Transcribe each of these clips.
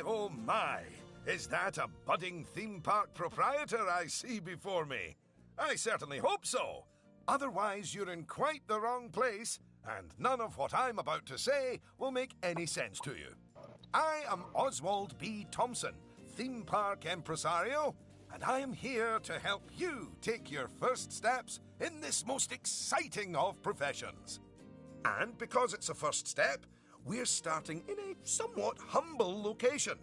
oh my! Is that a budding theme park proprietor I see before me? I certainly hope so. Otherwise, you're in quite the wrong place, and none of what I'm about to say will make any sense to you. I am Oswald B. Thompson, theme park impresario, and I am here to help you take your first steps in this most exciting of professions. And because it's a first step, we're starting in a somewhat humble location.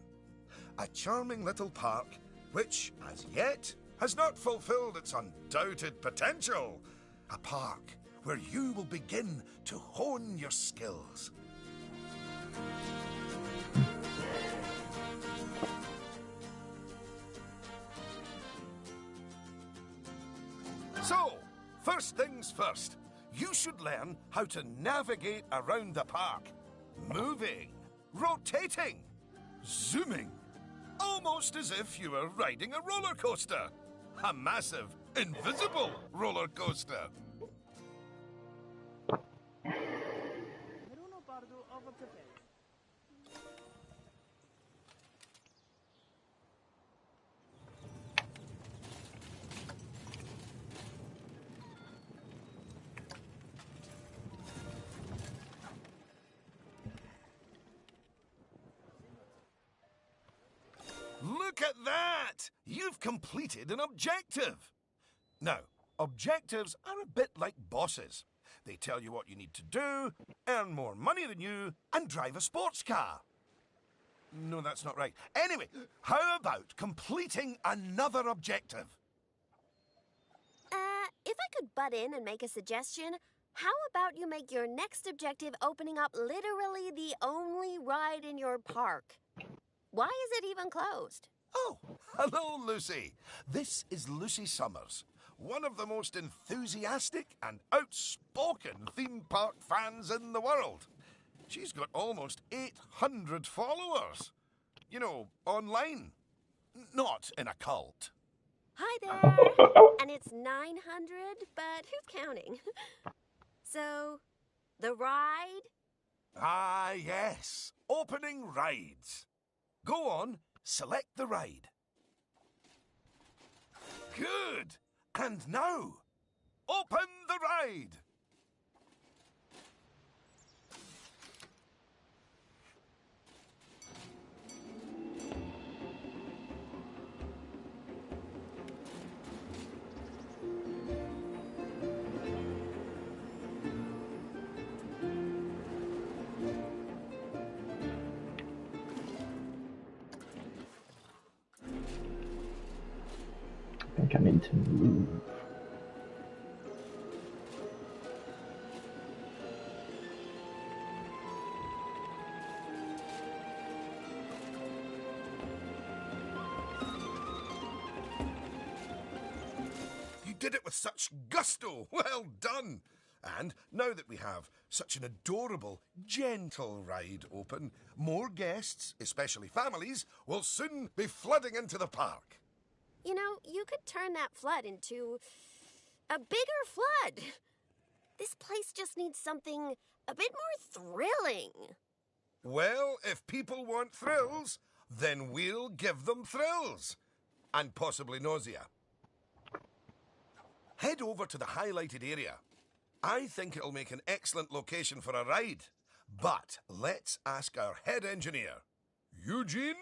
A charming little park, which, as yet, has not fulfilled its undoubted potential. A park where you will begin to hone your skills. So, first things first, you should learn how to navigate around the park. Moving, rotating, zooming, almost as if you were riding a roller coaster. A massive, invisible roller coaster. Look at that! You've completed an objective. Now, objectives are a bit like bosses. They tell you what you need to do, earn more money than you, and drive a sports car. No, that's not right. Anyway, how about completing another objective? If I could butt in and make a suggestion, how about you make your next objective opening up literally the only ride in your park? Why is it even closed? Oh, hello, Lucy. This is Lucy Summers, one of the most enthusiastic and outspoken theme park fans in the world. She's got almost 800 followers. You know, online. Not in a cult. Hi there. And it's 900, but who's counting? So, the ride? Ah, yes. Opening rides. Go on, select the ride. Good. And now, open the ride. I think I need to move. You did it with such gusto. Well done. And now that we have such an adorable, gentle ride open, more guests, especially families, will soon be flooding into the park. You know, you could turn that flood into a bigger flood. This place just needs something a bit more thrilling. Well, if people want thrills, then we'll give them thrills. And possibly nausea. Head over to the highlighted area. I think it'll make an excellent location for a ride. But let's ask our head engineer. Eugene?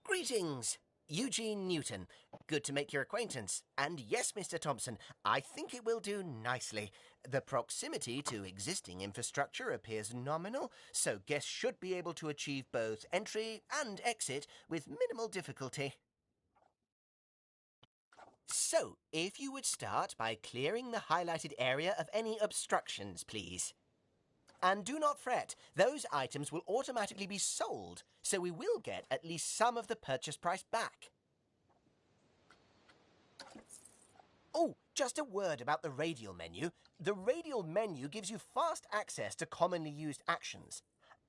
Greetings. Eugene Newton. Good to make your acquaintance. And yes, Mr. Thompson, I think it will do nicely. The proximity to existing infrastructure appears nominal, so guests should be able to achieve both entry and exit with minimal difficulty. So, if you would start by clearing the highlighted area of any obstructions, please. And do not fret, those items will automatically be sold, so we will get at least some of the purchase price back. Oh, just a word about the radial menu. The radial menu gives you fast access to commonly used actions.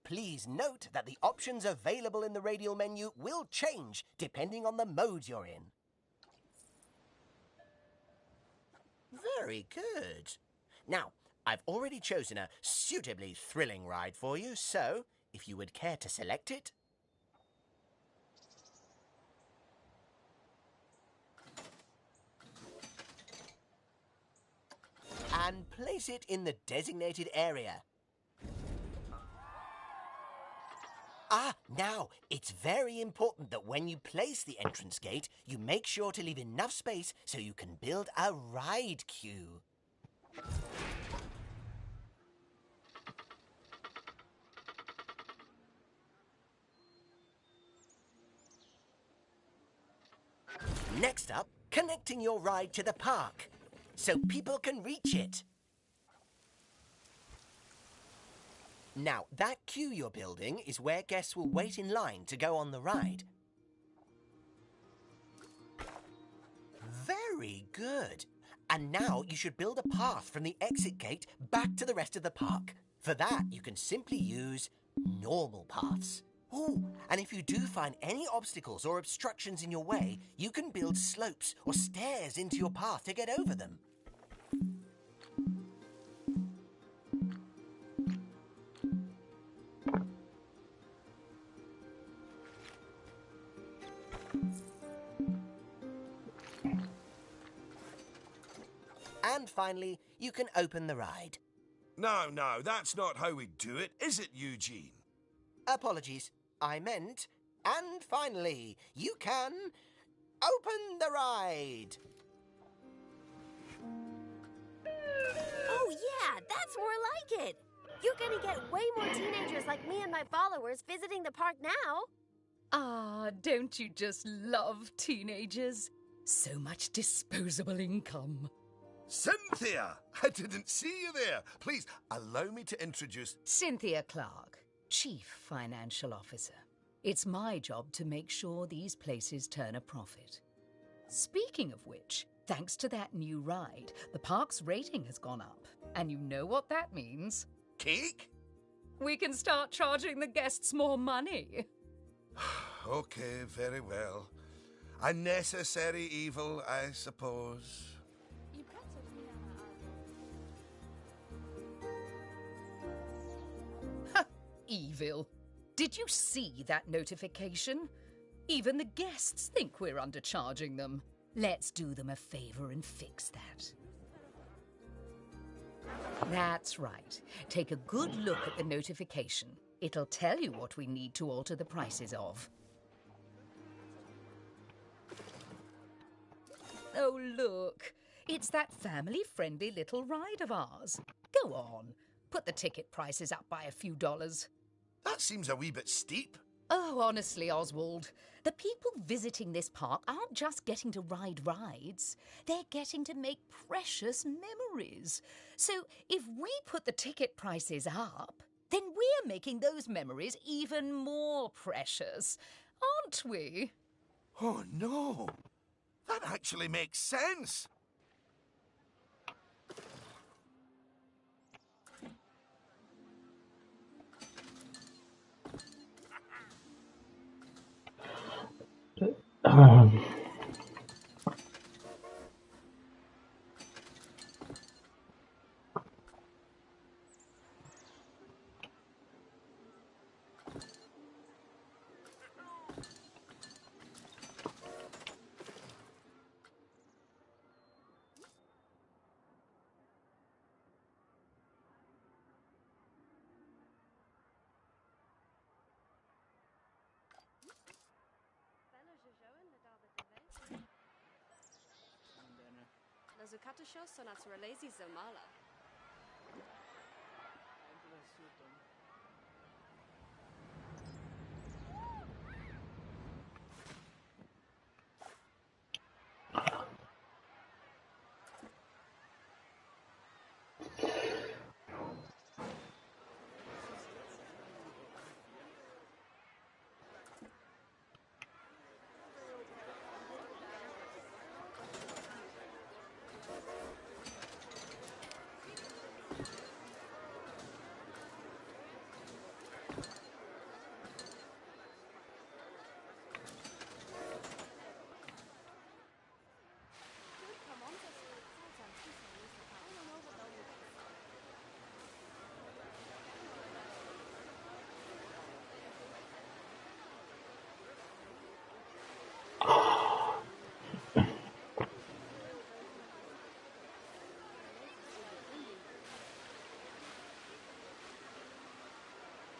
Please note that the options available in the radial menu will change depending on the mode you're in. Very good. Now, I've already chosen a suitably thrilling ride for you, so if you would care to select it. and place it in the designated area. Now, it's very important that when you place the entrance gate, you make sure to leave enough space so you can build a ride queue. Next up, connecting your ride to the park, so people can reach it. Now, that queue you're building is where guests will wait in line to go on the ride. Very good. And now you should build a path from the exit gate back to the rest of the park. For that, you can simply use normal paths. Oh, and if you do find any obstacles or obstructions in your way, you can build slopes or stairs into your path to get over them. And finally, you can open the ride. No, that's not how we do it, is it, Eugene? Apologies, I meant, and finally, you can open the ride. Oh, yeah, that's more like it. You're gonna get way more teenagers like me and my followers visiting the park now. Ah, don't you just love teenagers? So much disposable income. Cynthia! I didn't see you there. Please, allow me to introduce... Cynthia Clark, Chief Financial Officer. It's my job to make sure these places turn a profit. Speaking of which, thanks to that new ride, the park's rating has gone up. And you know what that means? Cake? We can start charging the guests more money. Okay, very well. A necessary evil, I suppose. Evil. Did you see that notification? Even the guests think we're undercharging them. Let's do them a favor and fix that. That's right. Take a good look at the notification. It'll tell you what we need to alter the prices of. Oh, look. It's that family-friendly little ride of ours. Go on. Put the ticket prices up by a few dollars. That seems a wee bit steep. Oh, honestly, Oswald, the people visiting this park aren't just getting to ride rides. They're getting to make precious memories. So if we put the ticket prices up, then we're making those memories even more precious, aren't we? Oh, no. That actually makes sense. Zucatashos są naturalezi zamala.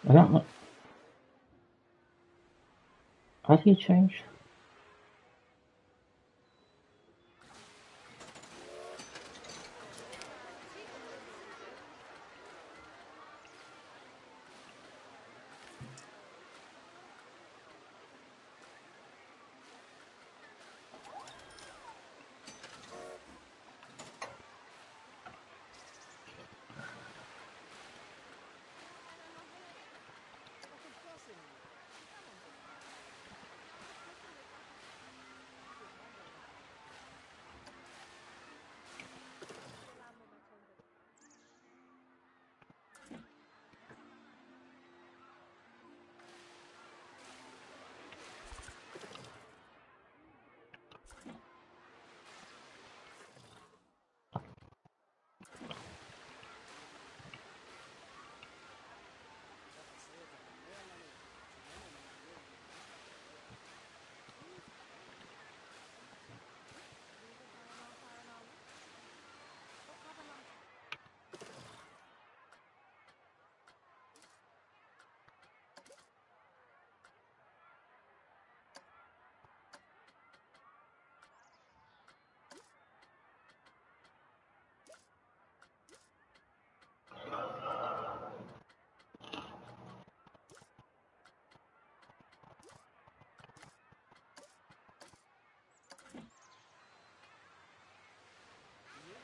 I don't know. How do you change?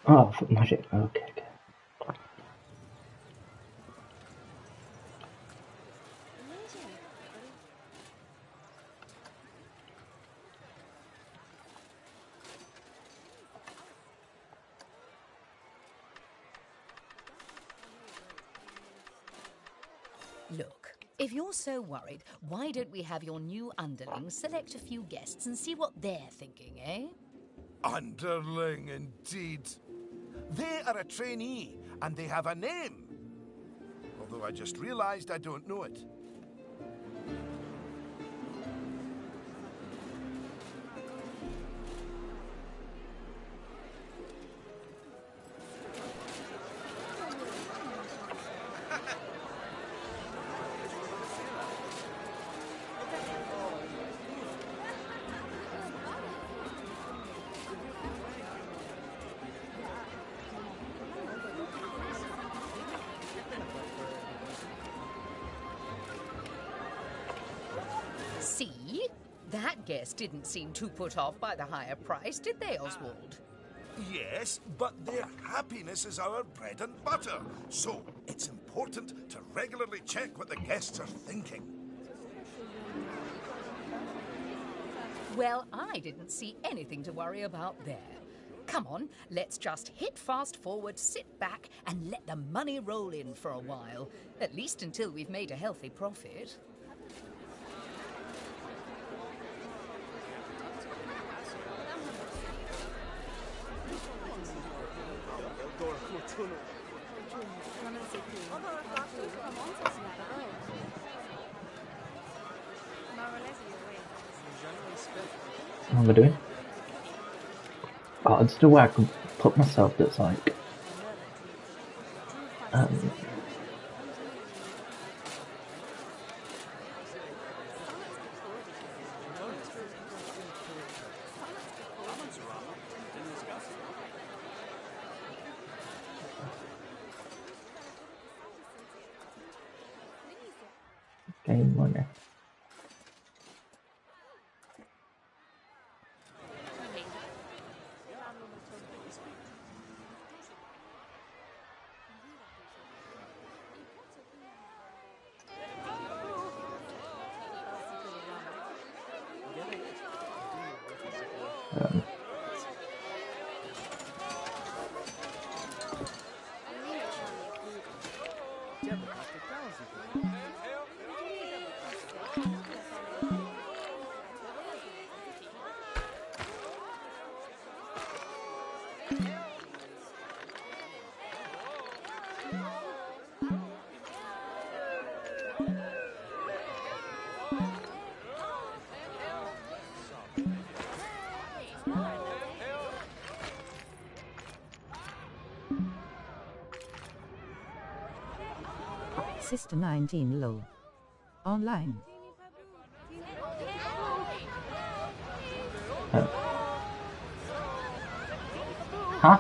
Oh, for magic. Okay, okay. Look, if you're so worried, why don't we have your new underlings select a few guests and see what they're thinking, eh? Underling, indeed. They are a trainee, and they have a name. Although I just realized I don't know it. See? That guest didn't seem too put off by the higher price, did they, Oswald? Yes, but their happiness is our bread and butter. So it's important to regularly check what the guests are thinking. Well, I didn't see anything to worry about there. Come on, let's just hit fast forward, sit back, and let the money roll in for a while. At least until we've made a healthy profit. What am I doing? Oh, it's the way I can put myself that's like... Game money. Sister 19 lol. Online. Huh?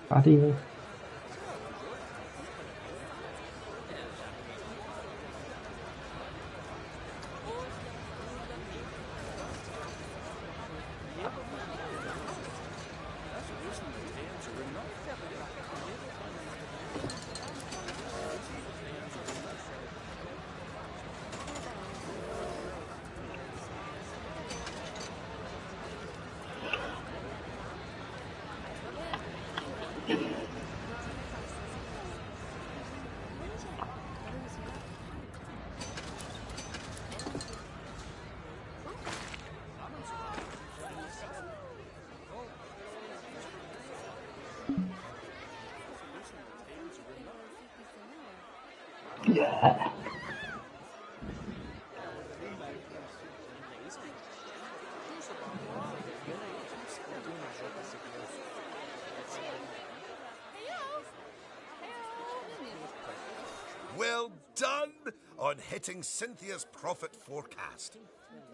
How do you... Yeah. Well done on hitting Cynthia's profit forecast.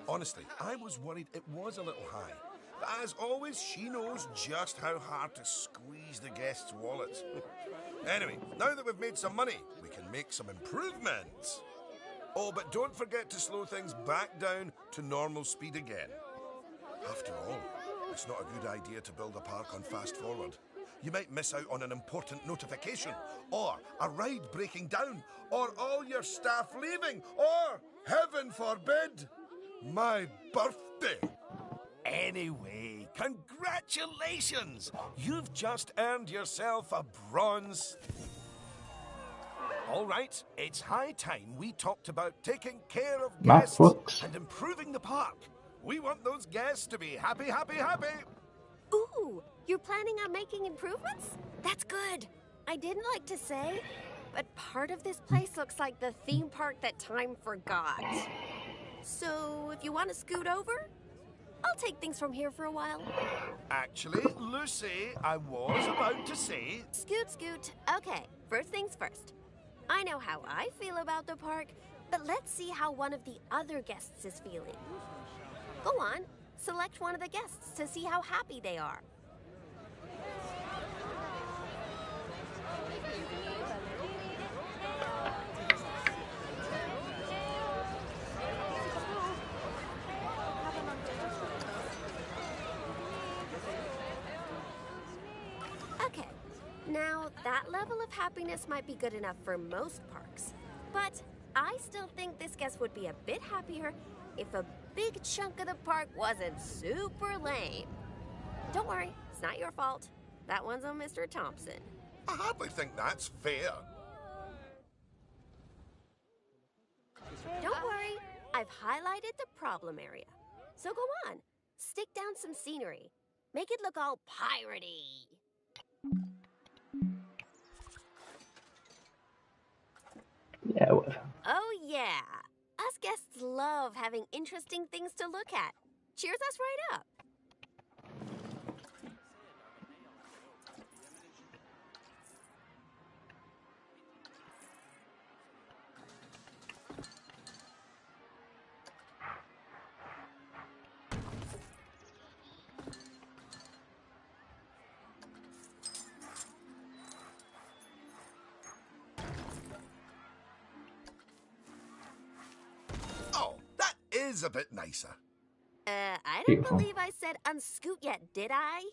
Honestly, I was worried it was a little high. But as always, she knows just how hard to squeeze the guests' wallets. Anyway, now that we've made some money, we can make some improvements. Oh, but don't forget to slow things back down to normal speed again. After all, it's not a good idea to build a park on fast forward. You might miss out on an important notification, or a ride breaking down, or all your staff leaving, or, heaven forbid, my birthday. Anyway, congratulations! You've just earned yourself a bronze. All right, it's high time we talked about taking care of guests Mathworks. and improving the park. We want those guests to be happy, happy, happy. Ooh, you're planning on making improvements? That's good. I didn't like to say, but part of this place looks like the theme park that time forgot. So, if you want to scoot over, I'll take things from here for a while. Actually, Lucy, I was about to say... Scoot, scoot. Okay, first things first. I know how I feel about the park, but let's see how one of the other guests is feeling. Go on, select one of the guests to see how happy they are. Okay, now that level of happiness might be good enough for most parks, but I still think this guest would be a bit happier if a big chunk of the park wasn't super lame. Don't worry, it's not your fault. That one's on Mr. Thompson. I hardly think that's fair. Don't worry, I've highlighted the problem area. So go on, stick down some scenery. Make it look all piratey. Yeah, whatever. Oh yeah, us guests love having interesting things to look at. Cheers us right up. is a bit nicer. I don't Beautiful. believe I said unscoot yet, did I?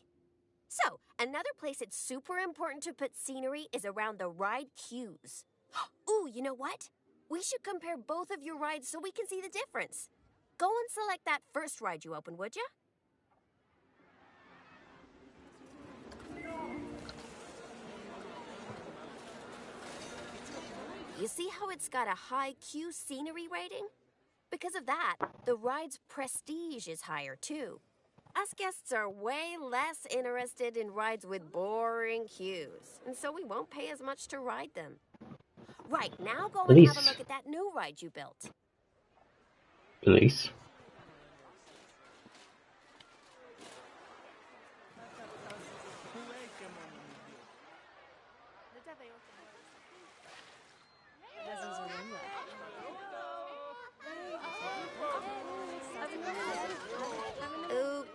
So, another place it's super important to put scenery is around the ride queues. Ooh, you know what? We should compare both of your rides so we can see the difference. Go and select that first ride you opened, would ya? You see how it's got a high queue scenery rating? Because of that, the ride's prestige is higher too. Us guests are way less interested in rides with boring queues, and so we won't pay as much to ride them. Right, now go and have a look at that new ride you built. Police.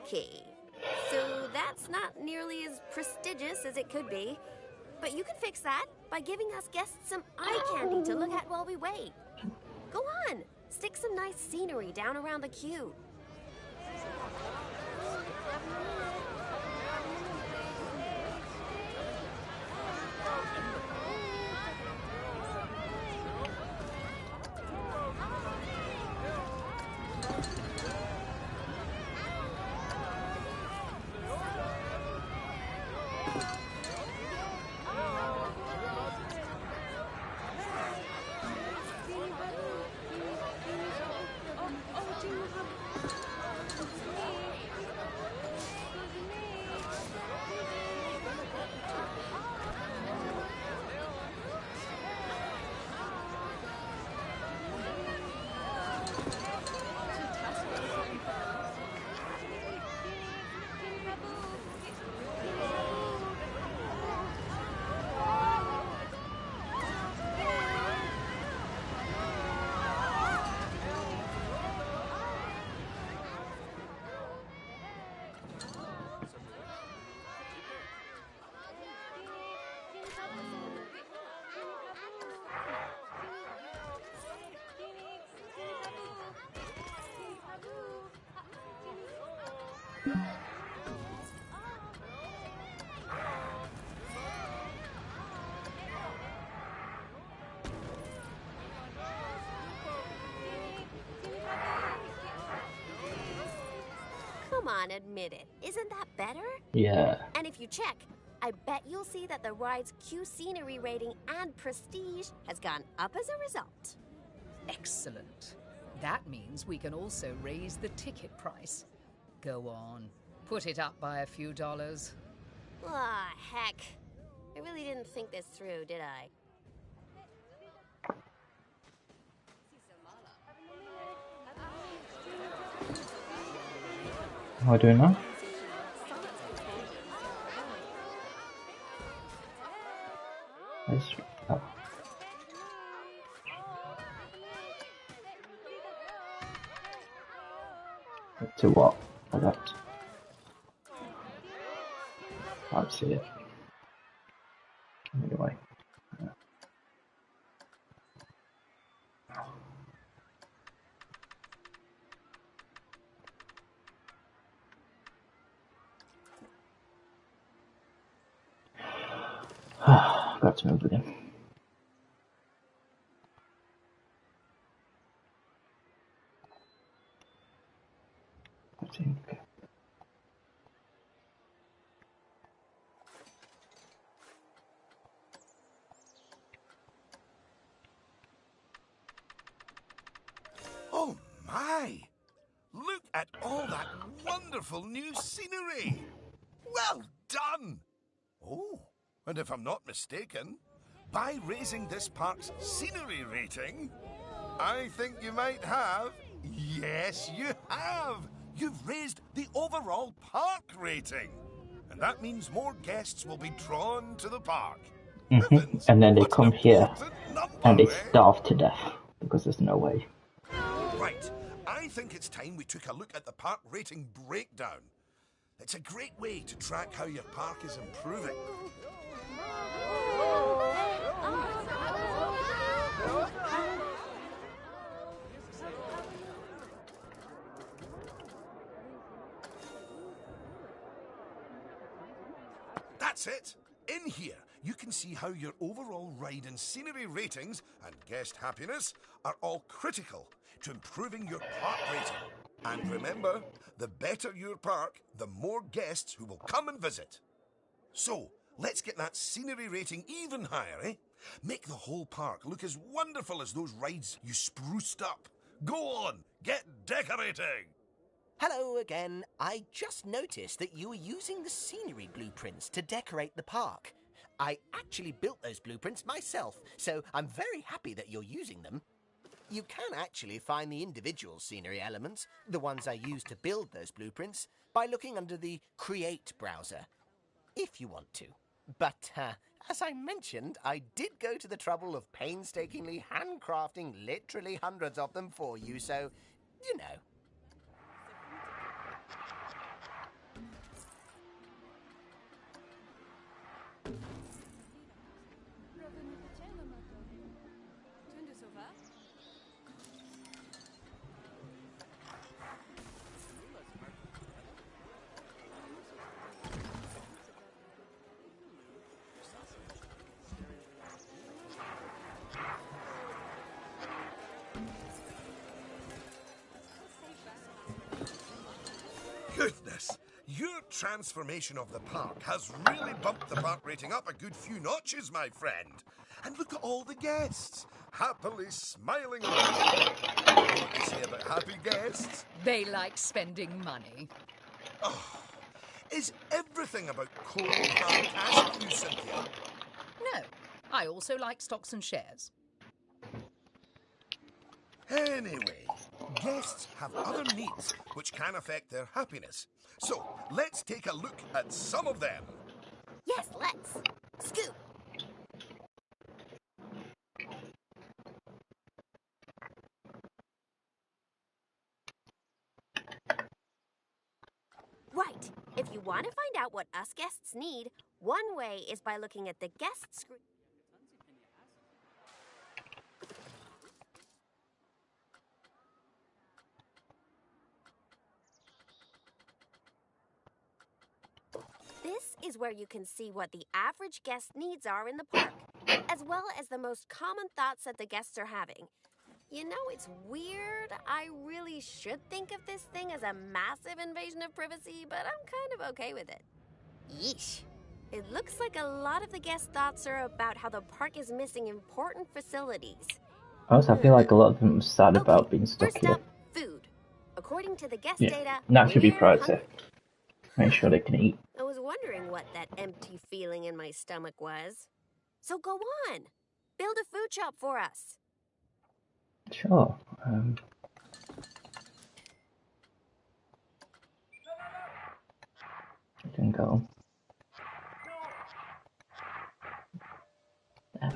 Okay, so that's not nearly as prestigious as it could be, but you can fix that by giving us guests some eye candy to look at while we wait. Go on, stick some nice scenery down around the queue. Come on, admit it. Isn't that better? Yeah. And if you check, I bet you'll see that the ride's queue scenery rating and prestige has gone up as a result. Excellent. That means we can also raise the ticket price. Go on, put it up by a few dollars. Ah, heck. I really didn't think this through, did I? How am I doing now? Oh. To what? I don't. Can't see it. Anyway. Got to move again. I think. Oh my! Look at all that wonderful new scenery! Well done! Oh, and if I'm not mistaken, by raising this park's scenery rating, I think you might have... Yes, you have! You've raised the overall park rating! And that means more guests will be drawn to the park. Heavens, And then they what an come here important number, and they eh? starve to death because there's no way. Right, I think it's time we took a look at the park rating breakdown. It's a great way to track how your park is improving. That's it. In here, you can see how your overall ride and scenery ratings and guest happiness are all critical to improving your park rating. And remember, the better your park, the more guests who will come and visit. So, let's get that scenery rating even higher, eh? Make the whole park look as wonderful as those rides you spruced up. Go on, get decorating! Hello again. I just noticed that you were using the scenery blueprints to decorate the park. I actually built those blueprints myself, so I'm very happy that you're using them. You can actually find the individual scenery elements, the ones I used to build those blueprints, by looking under the Create browser, if you want to. But, as I mentioned, I did go to the trouble of painstakingly handcrafting literally hundreds of them for you, so, you know. Goodness, your transformation of the park has really bumped the park rating up a good few notches, my friend. And look at all the guests, happily smiling. What do you say about happy guests? They like spending money. Oh, is everything about cold hard cash for you, Cynthia? No, I also like stocks and shares. Anyway, guests have other needs which can affect their happiness. So, let's take a look at some of them. Yes, let's. Scoot. Right. If you want to find out what us guests need, one way is by looking at the guest screen. This is where you can see what the average guest needs are in the park, as well as the most common thoughts that the guests are having. You know, it's weird. I really should think of this thing as a massive invasion of privacy, but I'm kind of okay with it. Yeesh. It looks like a lot of the guest thoughts are about how the park is missing important facilities. I feel like a lot of them are sad about being stuck First here. up, food. According to the guest Yeah, data, that should be we're priority. hungry. Make sure they can eat. I was wondering what that empty feeling in my stomach was. So go on. Build a food shop for us. Sure. You can go. There.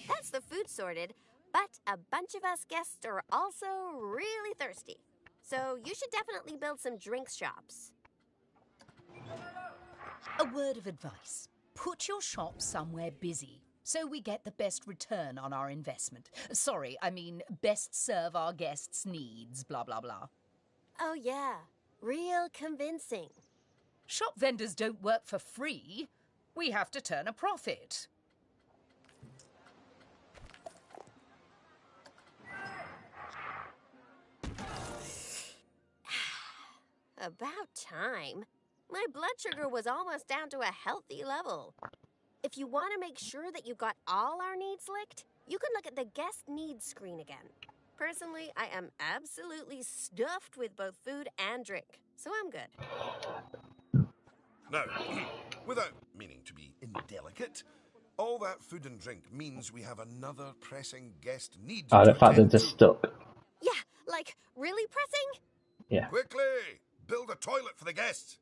That's the food sorted, but a bunch of us guests are also really thirsty. So you should definitely build some drinks shops. A word of advice. Put your shop somewhere busy so we get the best return on our investment. Sorry, I mean best serve our guests' needs, blah, blah, blah. Oh yeah, real convincing. Shop vendors don't work for free. We have to turn a profit. About time. My blood sugar was almost down to a healthy level. If you want to make sure that you got all our needs licked, you can look at the guest needs screen again. Personally, I am absolutely stuffed with both food and drink, so I'm good. Now, without meaning to be indelicate, all that food and drink means we have another pressing guest need Oh, to the fact they're attend just to. stuck. Yeah, like, really pressing? Yeah. Quickly, build a toilet for the guests.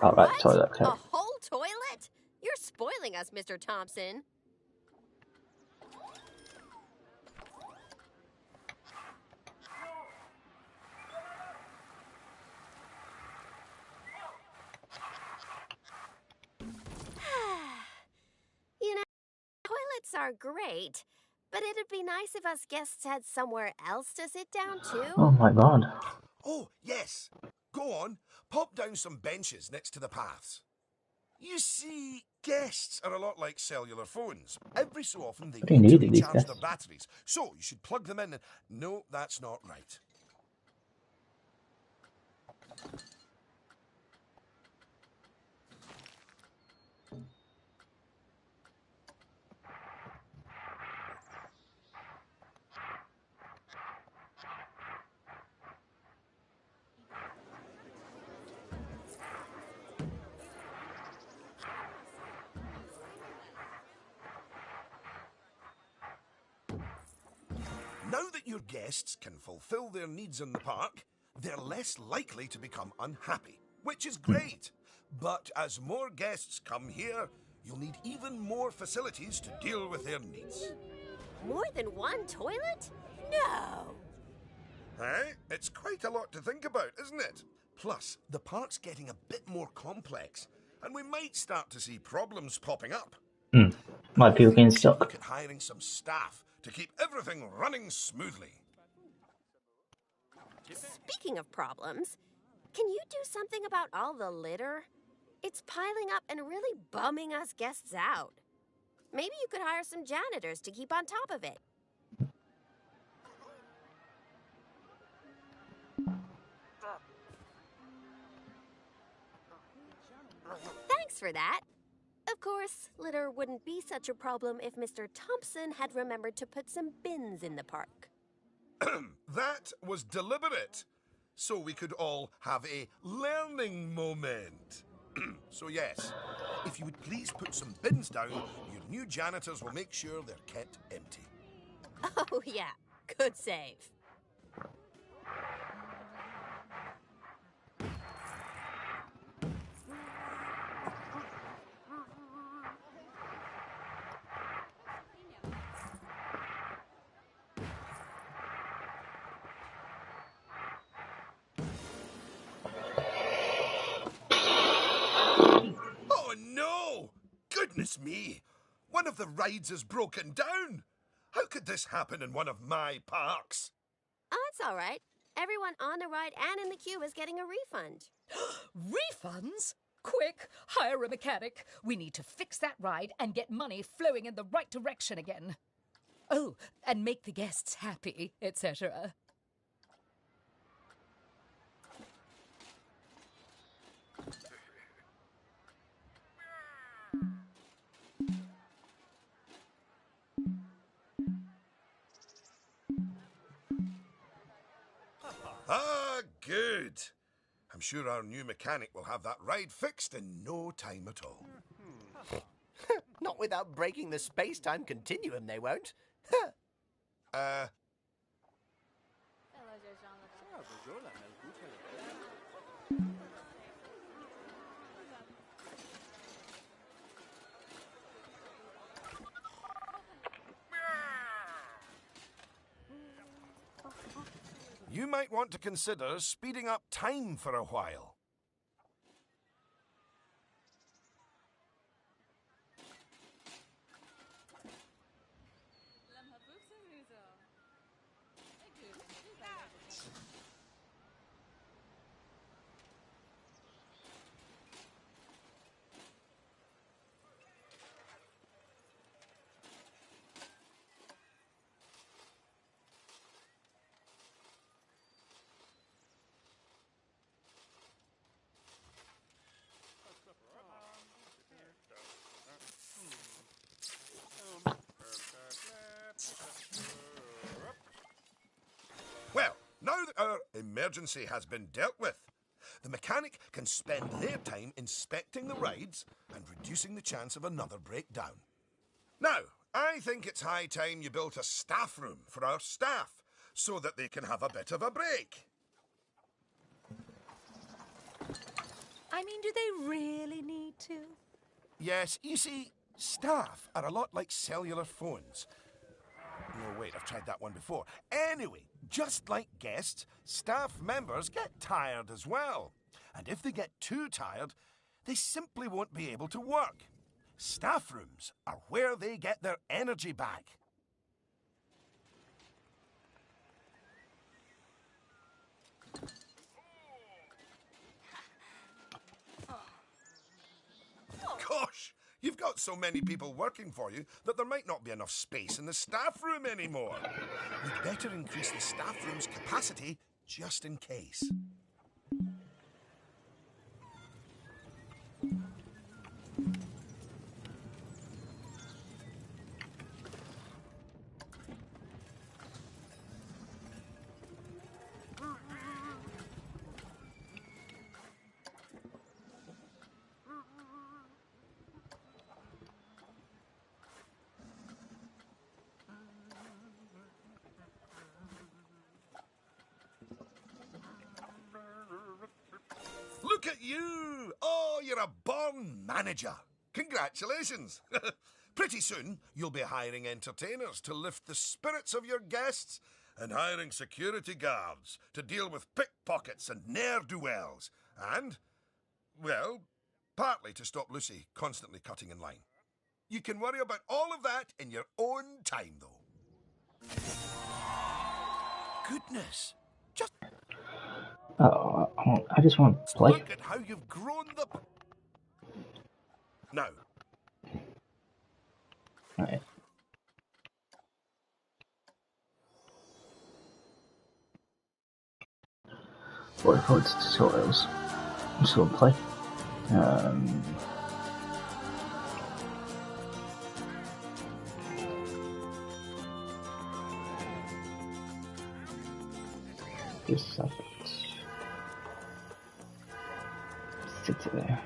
Alright, What? toilet, okay. A whole toilet? You're spoiling us, Mr. Thompson. You know, toilets are great, but it'd be nice if us guests had somewhere else to sit down, too. Oh my god. Oh, yes. Go on, pop down some benches next to the paths. You see, guests are a lot like cellular phones. Every so often they What do you need to need of these recharge their guests? batteries. So you should plug them in and... No, that's not right. Now that your guests can fulfill their needs in the park, they're less likely to become unhappy, which is great. But as more guests come here, you'll need even more facilities to deal with their needs. More than one toilet? No! Eh? It's quite a lot to think about, isn't it? Plus, the park's getting a bit more complex, and we might start to see problems popping up. Like people getting We should look stuck. at hiring some staff to keep everything running smoothly. Speaking of problems, can you do something about all the litter? It's piling up and really bumming us guests out. Maybe you could hire some janitors to keep on top of it. Thanks for that. Of course, litter wouldn't be such a problem if Mr. Thompson had remembered to put some bins in the park. That was deliberate, so we could all have a learning moment. So yes, if you would please put some bins down, your new janitors will make sure they're kept empty. Oh, yeah. Good save. Oh no! Goodness me! One of the rides is broken down! How could this happen in one of my parks? Oh, it's all right. Everyone on the ride and in the queue is getting a refund. Refunds? Quick, hire a mechanic. We need to fix that ride and get money flowing in the right direction again. Oh, and make the guests happy, etc. Ah, good. I'm sure our new mechanic will have that ride fixed in no time at all. Not without breaking the space-time continuum, they won't. You might want to consider speeding up time for a while. Well, now that our emergency has been dealt with, the mechanic can spend their time inspecting the rides and reducing the chance of another breakdown. Now, I think it's high time you built a staff room for our staff so that they can have a bit of a break. I mean, do they really need to? Yes, you see, staff are a lot like cellular phones. No, wait, I've tried that one before. Anyway, just like guests, staff members get tired as well. And if they get too tired, they simply won't be able to work. Staff rooms are where they get their energy back. You've got so many people working for you that there might not be enough space in the staff room anymore. You'd better increase the staff room's capacity just in case. Look at you! Oh, you're a born manager. Congratulations. Pretty soon, you'll be hiring entertainers to lift the spirits of your guests and hiring security guards to deal with pickpockets and ne'er-do-wells. And, well, partly to stop Lucy constantly cutting in line. You can worry about all of that in your own time, though. Goodness. Just Oh, I just want to play. look at how you've grown the... Now, Right. Forward to tutorials. I'm just gonna play. Just a second. Sit there.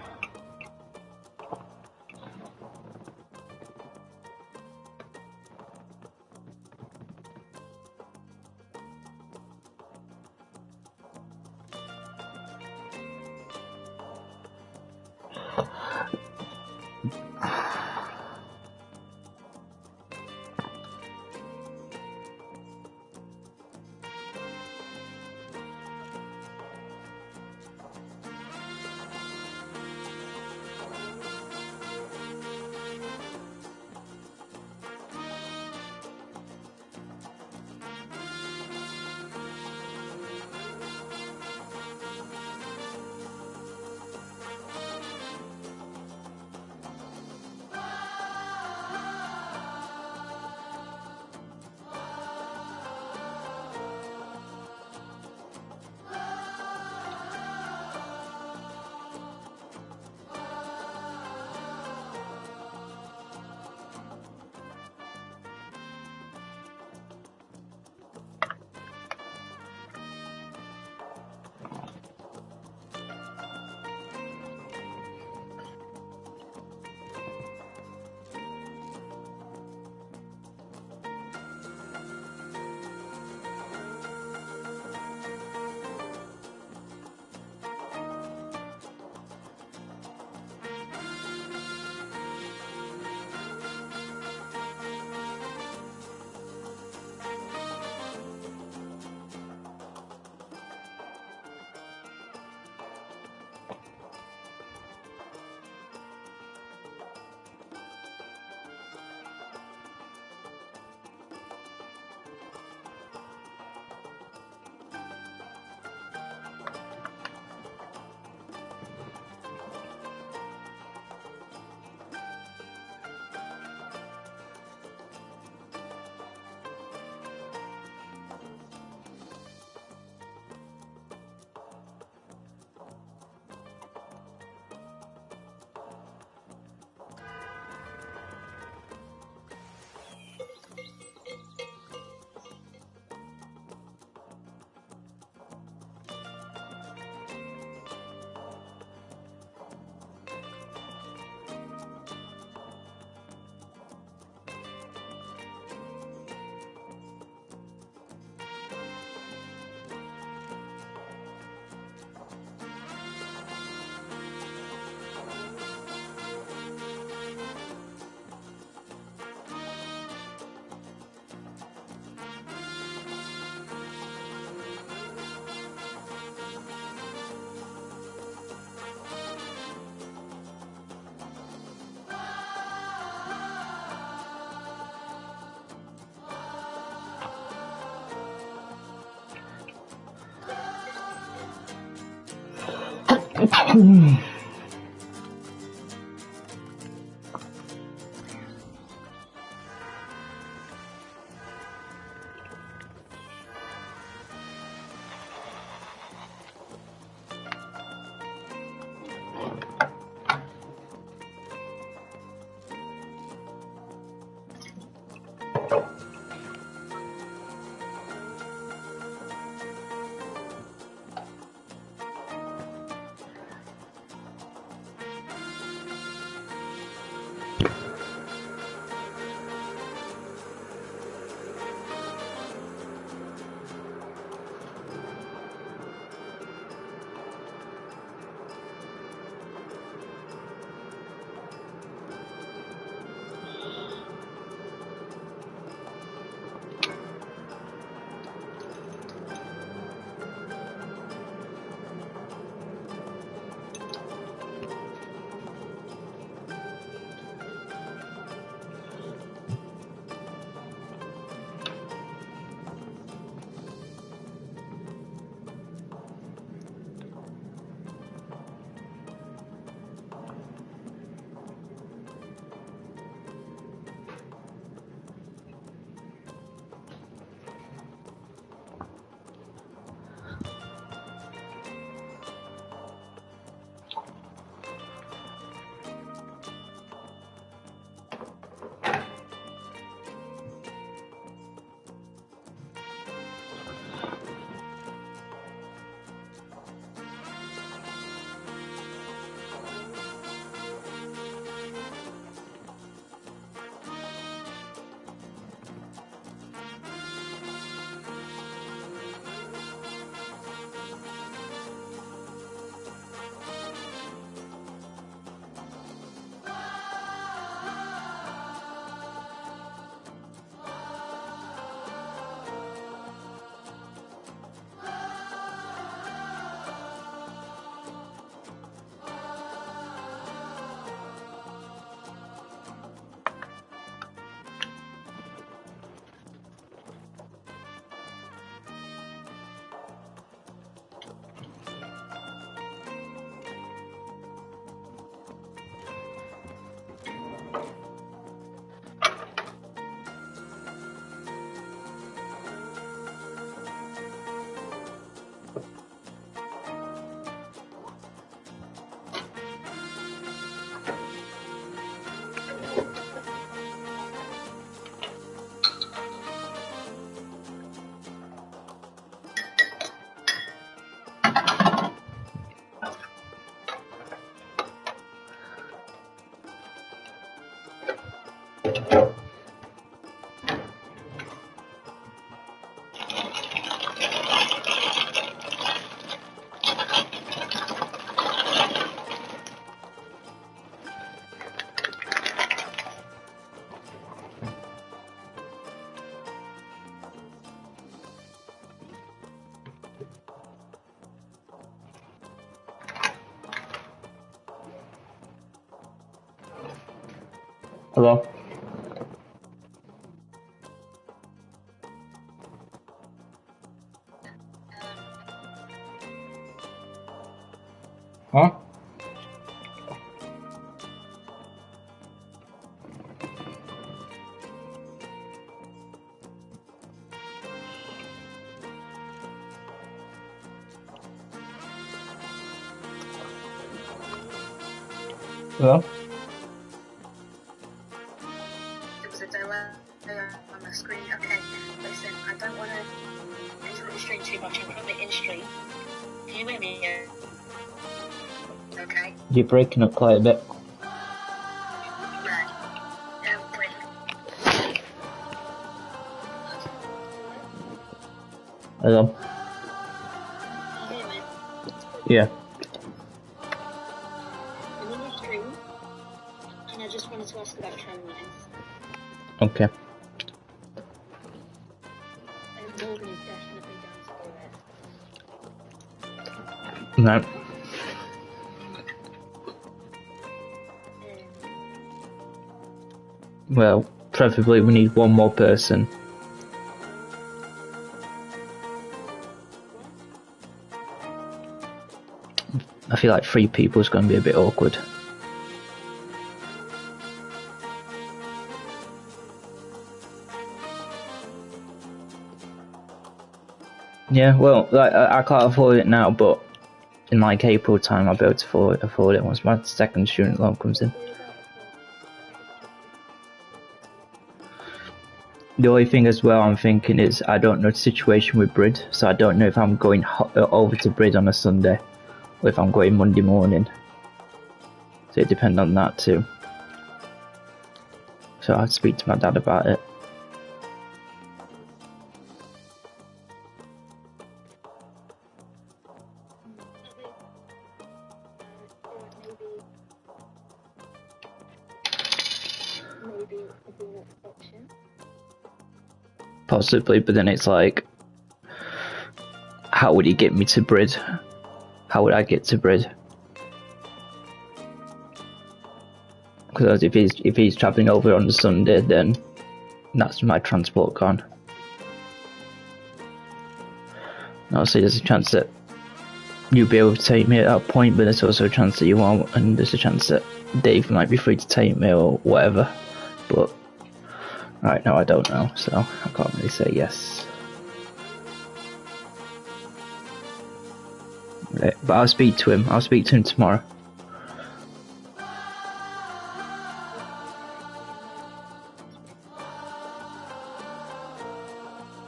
Hello? Huh? Hello? There was a delay on the screen. Okay, listen, I don't want to enter the stream too much. I'm currently in stream. Can you hear me? Okay. You're breaking up quite a bit. Right. Wait. Hello? Can you hear me? Yeah. I'm in the stream, and I just wanted to ask about tramlines. Okay. Morgan is definitely down to do it. No. Well, preferably we need one more person. I feel like 3 people is going to be a bit awkward. Yeah, well, like, I can't afford it now, but in like April time I'll be able to afford it once my second student loan comes in. The only thing as well I'm thinking is I don't know the situation with Brid, so I don't know if I'm going over to Brid on a Sunday or if I'm going Monday morning. So it depends on that too. So I'll speak to my dad about it. Maybe it could be an option. Possibly, but then it's like, how would he get me to Brid? How would I get to Brid? Because if he's travelling over on the Sunday, then that's my transport gone. And obviously there's a chance that you'll be able to take me at that point, but there's also a chance that you won't, and there's a chance that Dave might be free to take me or whatever. But right now I don't know, so I can't really say yes. Right, but I'll speak to him. I'll speak to him tomorrow.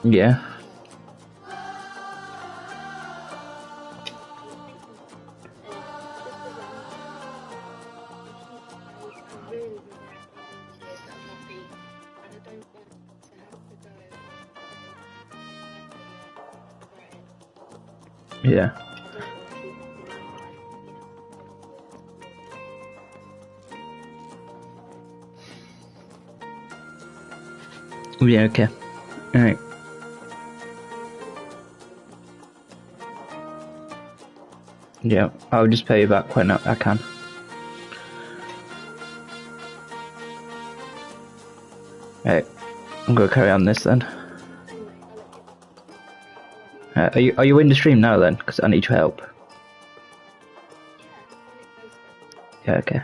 Yeah. Yeah. Yeah, okay. Alright. Yeah, I'll just pay you back when I can. Right, I'm gonna carry on this then. Are you in the stream now then? Because I need your help. Yeah, okay.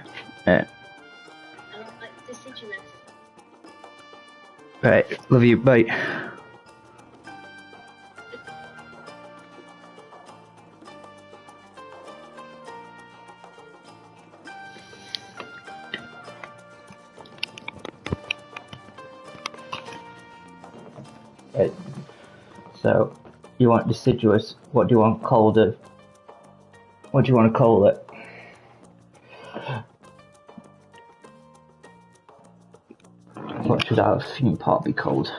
Right, love you, bye. Right. So, you want deciduous? What do you want called it? What do you want to call it? What should our theme park be called?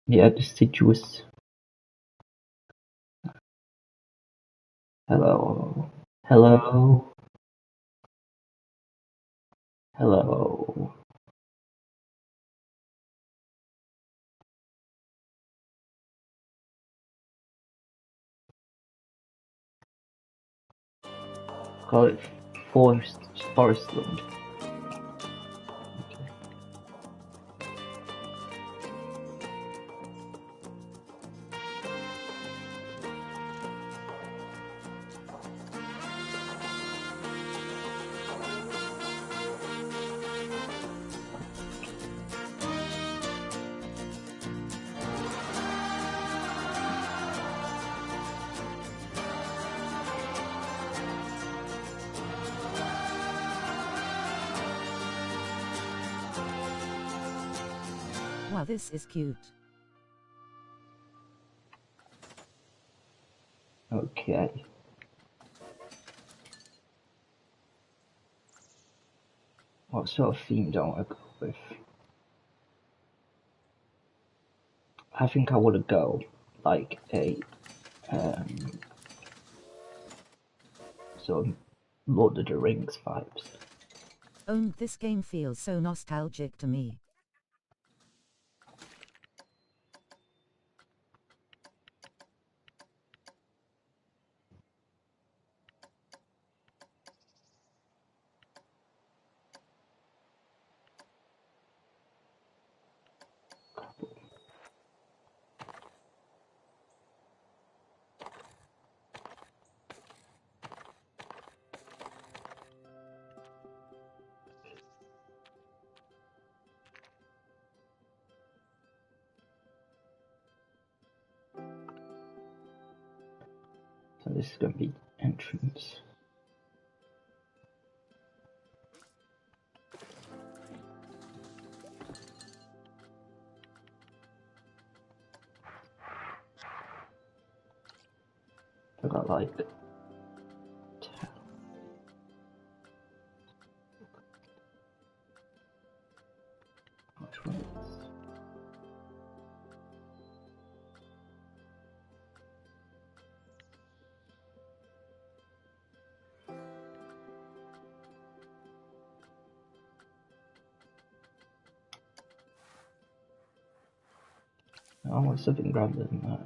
Yeah, deciduous. Hello. Hello. Hello. call it Forestland. Wow, this is cute. Okay. What sort of theme do I want to go with? I think I want to go like a sort of Lord of the Rings vibes. This game feels so nostalgic to me. So this is going to be entrance. I got like which one is this? I want something grander than that.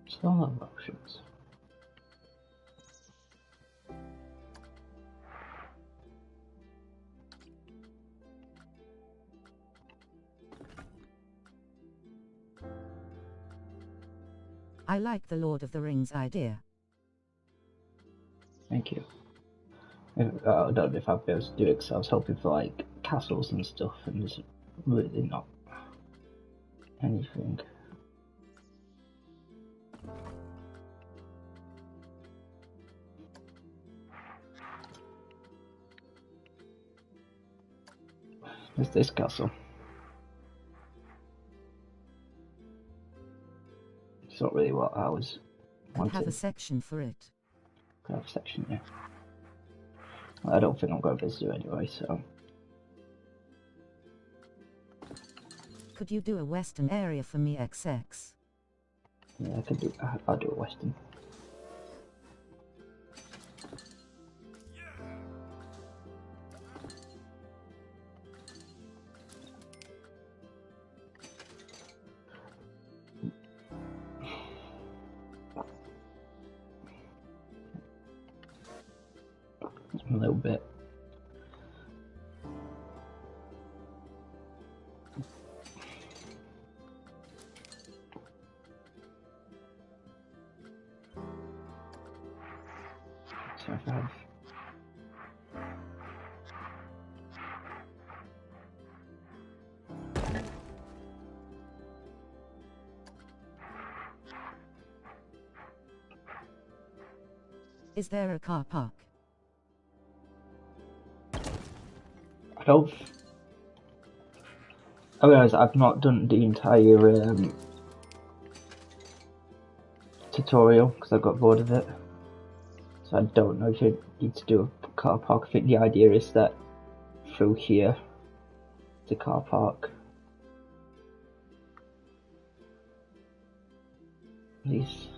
Still have options. I like the Lord of the Rings idea. Thank you. I don't know if I'll be able to do it because I was hoping for like castles and stuff, and there's really not anything. There's this castle. It's not really what I was wanting. Have a section for it. Could have a section, yeah. I don't think I'm going to visit it anyway, so. Could you do a western area for me, XX? Yeah, I could do. I'll do a western. little bit. So if I have Is there a car park? I don't. I realise I've not done the entire tutorial because I got bored of it. So I don't know if you need to do a car park. I think the idea is that through here, the car park. Please.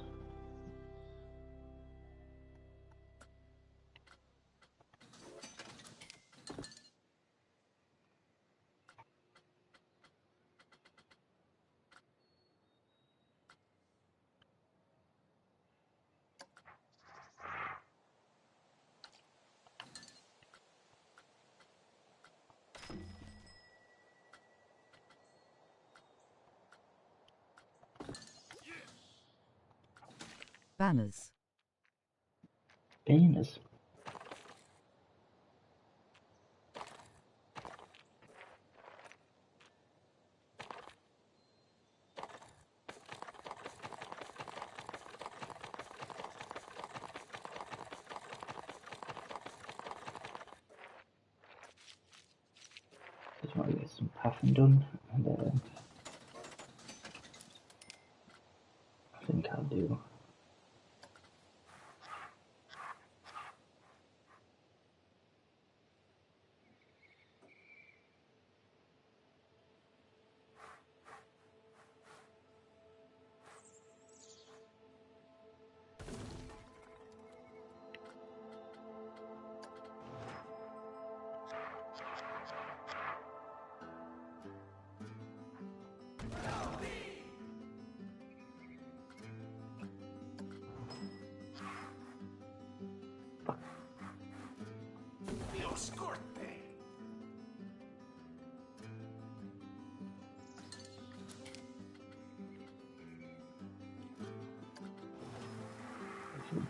Banners. Banners. Just want to get some pathing done, and then I think I'll do.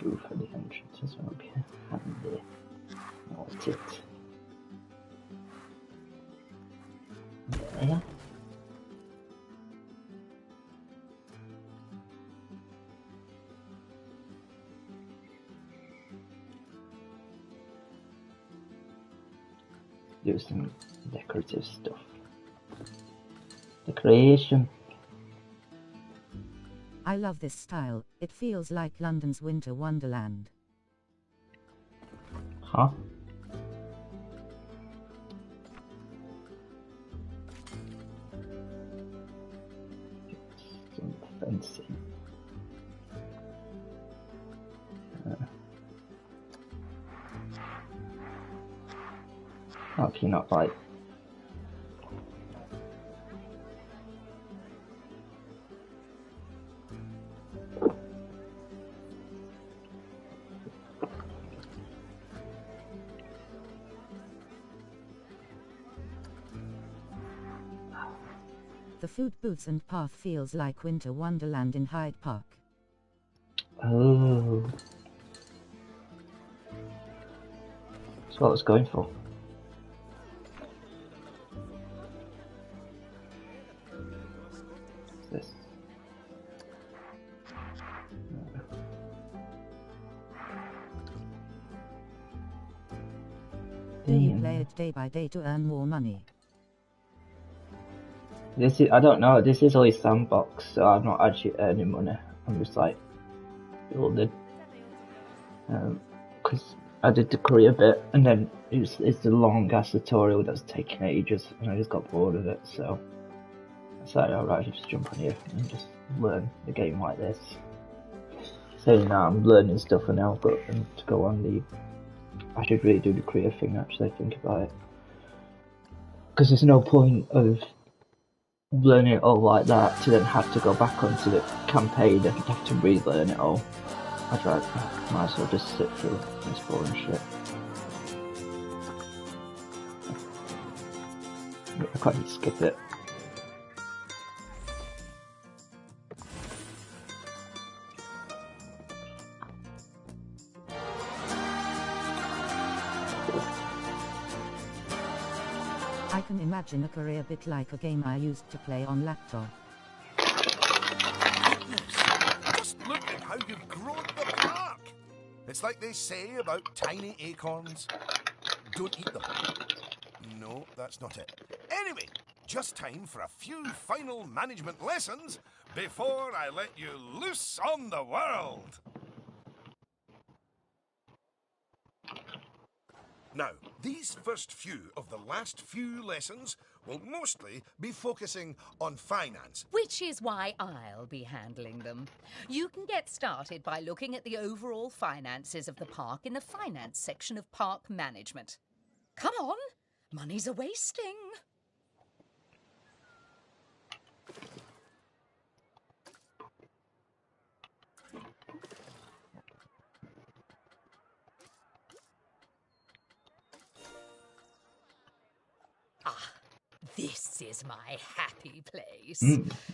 Do for the entrance as well, okay, and that's it. There. Do some decorative stuff. Decoration. I love this style, it feels like London's winter wonderland. Huh? Some fencing. Okay, not right. The food booths and path feels like winter wonderland in Hyde Park. Oh. That's what I was going for. What's this? Do you play it day by day to earn more money? This is, I don't know, this is only sandbox, so I'm not actually earning money. I'm just like building. Because I did the career bit, and then it's the long ass tutorial that's taking ages, and I just got bored of it, so I decided alright, just jump on here and just learn the game like this. So now I'm learning stuff, and now I've got to go on the. I should really do the career thing, actually, think about it. Because there's no point of learning it all like that to then have to go back onto the campaign and have to relearn it all. Might as well just sit through this boring shit. I can't just skip it. I can imagine a career a bit like a game I used to play on laptop. Just look at how you've grown the park. It's like they say about tiny acorns. Don't eat them. No, that's not it. Anyway, just time for a few final management lessons before I let you loose on the world. Now, these first few of the last few lessons will mostly be focusing on finance. Which is why I'll be handling them. You can get started by looking at the overall finances of the park in the finance section of park management. Come on, money's a wasting. This is my happy place.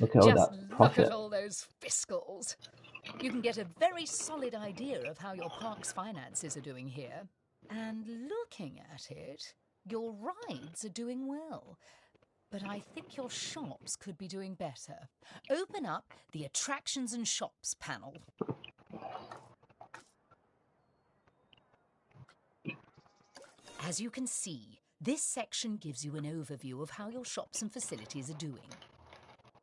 Look at all Just that look profit. at all those fiscals. You can get a very solid idea of how your park's finances are doing here. And looking at it, your rides are doing well. But I think your shops could be doing better. Open up the Attractions and Shops panel. As you can see, this section gives you an overview of how your shops and facilities are doing.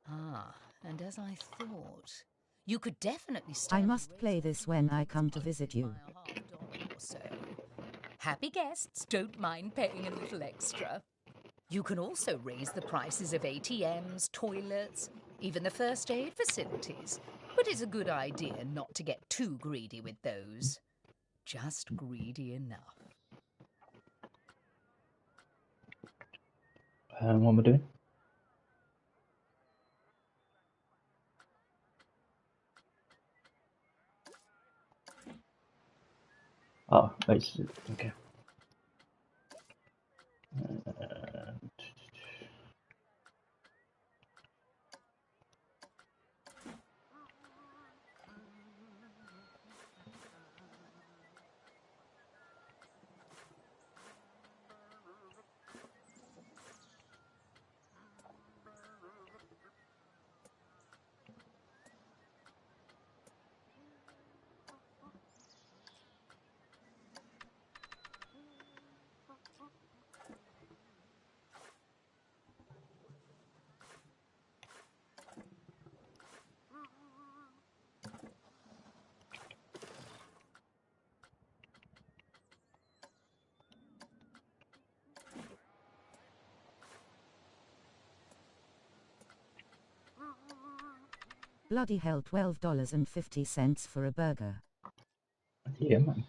And as I thought, you could definitely start. I must play this when I come to visit you. By $50 or so. Happy guests don't mind paying a little extra. You can also raise the prices of ATMs, toilets, even the first aid facilities. But it's a good idea not to get too greedy with those. Just greedy enough. What am I doing? Oh, it's okay. Bloody hell, $12.50 for a burger. Yeah, man.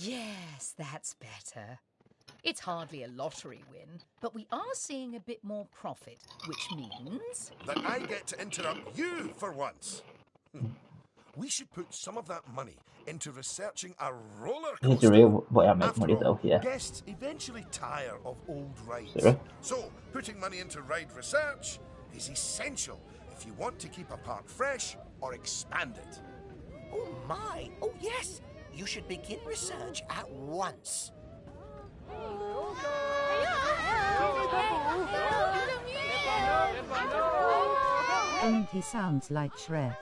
Yes, that's better. It's hardly a lottery win, but we are seeing a bit more profit, which means... that I get to interrupt you for once. We should put some of that money into researching a roller coaster. Here's the real way I make After money, all, though. Yeah. Guests eventually tire of old rides. Sarah? So, putting money into ride research is essential if you want to keep a park fresh or expand it. Oh my! Oh yes! You should begin research at once. And he sounds like Shrek.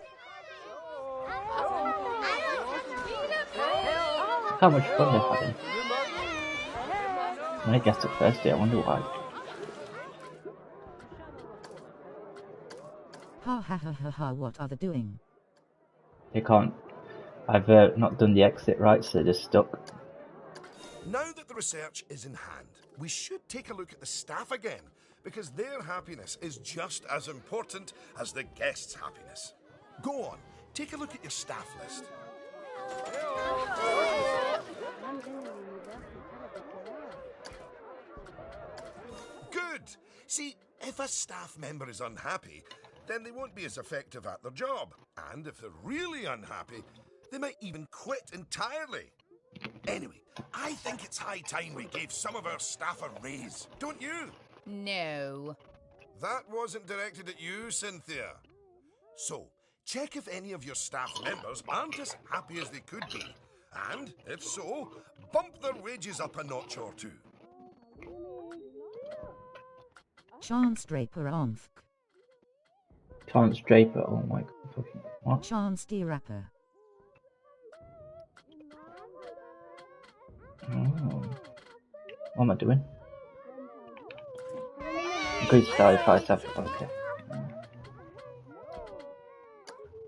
How much fun they're having. When I guessed it first, I wonder why. Ha ha ha ha ha, what are they doing? They can't. I've not done the exit right, so they're just stuck. Now that the research is in hand, we should take a look at the staff again, because their happiness is just as important as the guests' happiness. Go on, take a look at your staff list. Good! See, if a staff member is unhappy, then they won't be as effective at their job. And if they're really unhappy, they might even quit entirely. Anyway, I think it's high time we gave some of our staff a raise, don't you? No. That wasn't directed at you, Cynthia. So, check if any of your staff members aren't as happy as they could be. And, if so, bump their wages up a notch or two. Chance Draper Omsk. Chance Draper, oh my god, fucking what? Chance D Rapper. Oh. What am I doing? Increase salary 5 staff, okay.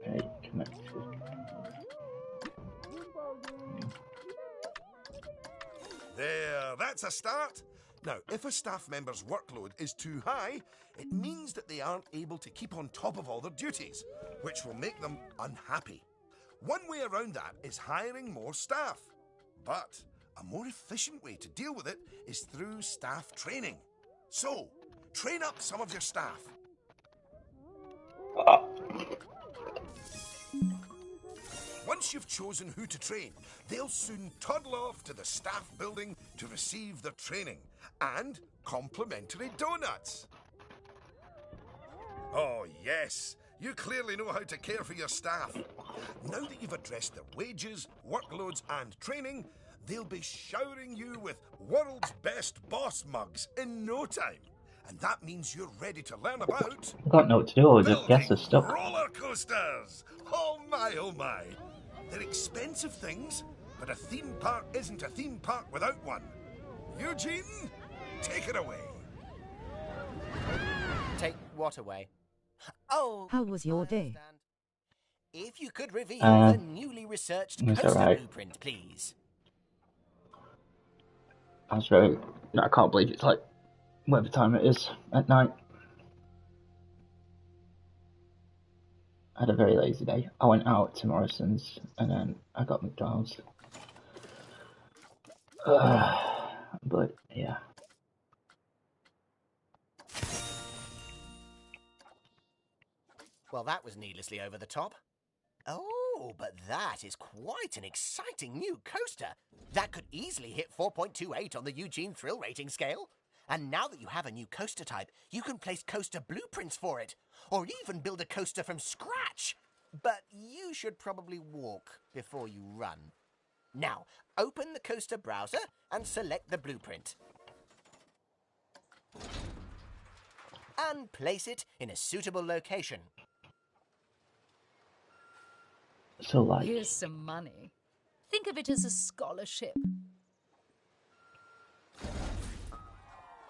Right, come on. There, that's a start. Now, if a staff member's workload is too high, it means that they aren't able to keep on top of all their duties, which will make them unhappy. One way around that is hiring more staff. But a more efficient way to deal with it is through staff training. So, train up some of your staff. Once you've chosen who to train, they'll soon toddle off to the staff building to receive their training and complimentary donuts. Oh, yes. You clearly know how to care for your staff. Now that you've addressed their wages, workloads, and training, they'll be showering you with world's best boss mugs in no time. And that means you're ready to learn about... I don't know what to do, I just guess they're stuck. roller coasters! Oh my, oh my. They're expensive things, but a theme park isn't a theme park without one. Eugene, take it away. Take what away? Oh, How was your I day? understand. If you could reveal the newly researched it's coaster alright. blueprint, please. I was very... I can't believe it's like whatever time it is at night. I had a very lazy day. I went out to Morrison's and then I got McDonald's. But yeah. Well, that was needlessly over the top. Oh, but that is quite an exciting new coaster. That could easily hit 4.28 on the Eugene Thrill Rating scale. And now that you have a new coaster type, you can place coaster blueprints for it, or even build a coaster from scratch. But you should probably walk before you run. Now, open the coaster browser and select the blueprint. And place it in a suitable location. So like... Here's some money. Think of it as a scholarship.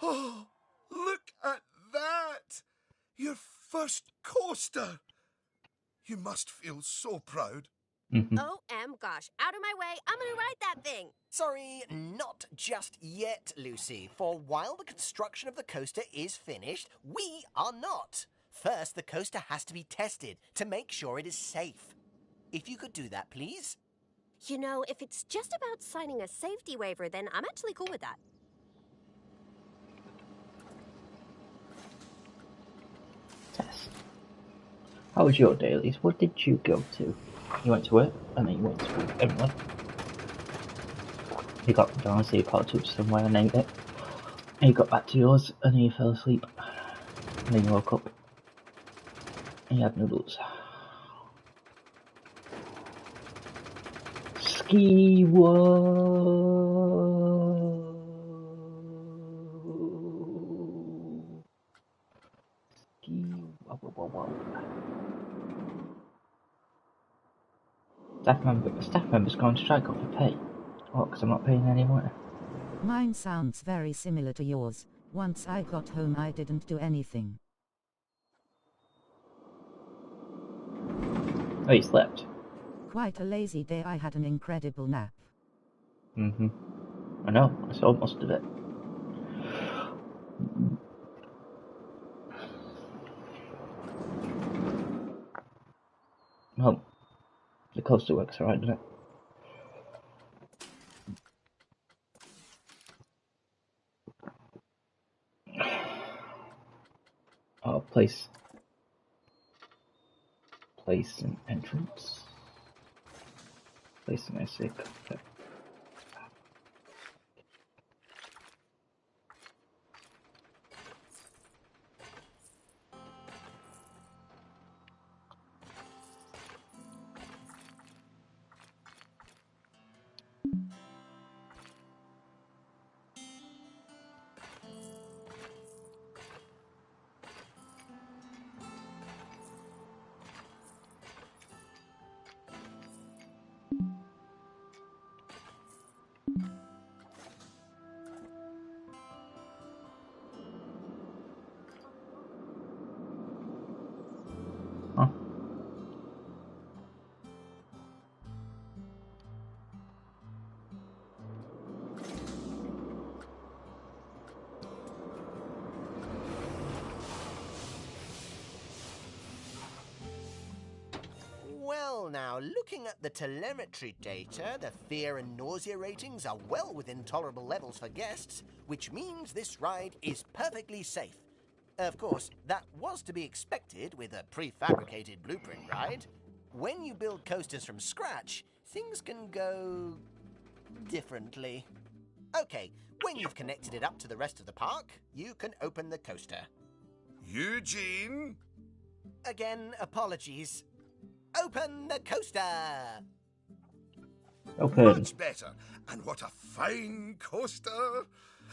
Oh, look at that! Your first coaster! You must feel so proud. OM gosh, out of my way, I'm gonna ride that thing! Sorry, not just yet, Lucy. For while the construction of the coaster is finished, we are not. First, the coaster has to be tested to make sure it is safe. If you could do that, please. You know, if it's just about signing a safety waiver, then I'm actually cool with that. Tess. How was your day, Elise? What did you go to? You went to work, and then you went to everyone. You got down to your cartouche somewhere and ate it. And you got back to yours, and then you fell asleep. And then you woke up. And you had noodles. Ski whoa. Ski whoa. Staff members go on strike off for pay. What, because I'm not paying any money? Mine sounds very similar to yours. Once I got home I didn't do anything. Oh, you slept? Quite a lazy day. I had an incredible nap. I know, I saw most of it. Well, the coaster works alright, doesn't it? Oh, place an entrance. Place an essay. Okay. Huh. Well, now, looking at the telemetry data, the fear and nausea ratings are well within tolerable levels for guests, which means this ride is perfectly safe. Of course, that was to be expected with a prefabricated blueprint ride. When you build coasters from scratch, things can go differently. Okay, when you've connected it up to the rest of the park, you can open the coaster. Eugene? Again, apologies. Open the coaster! Open. Much better. And what a fine coaster.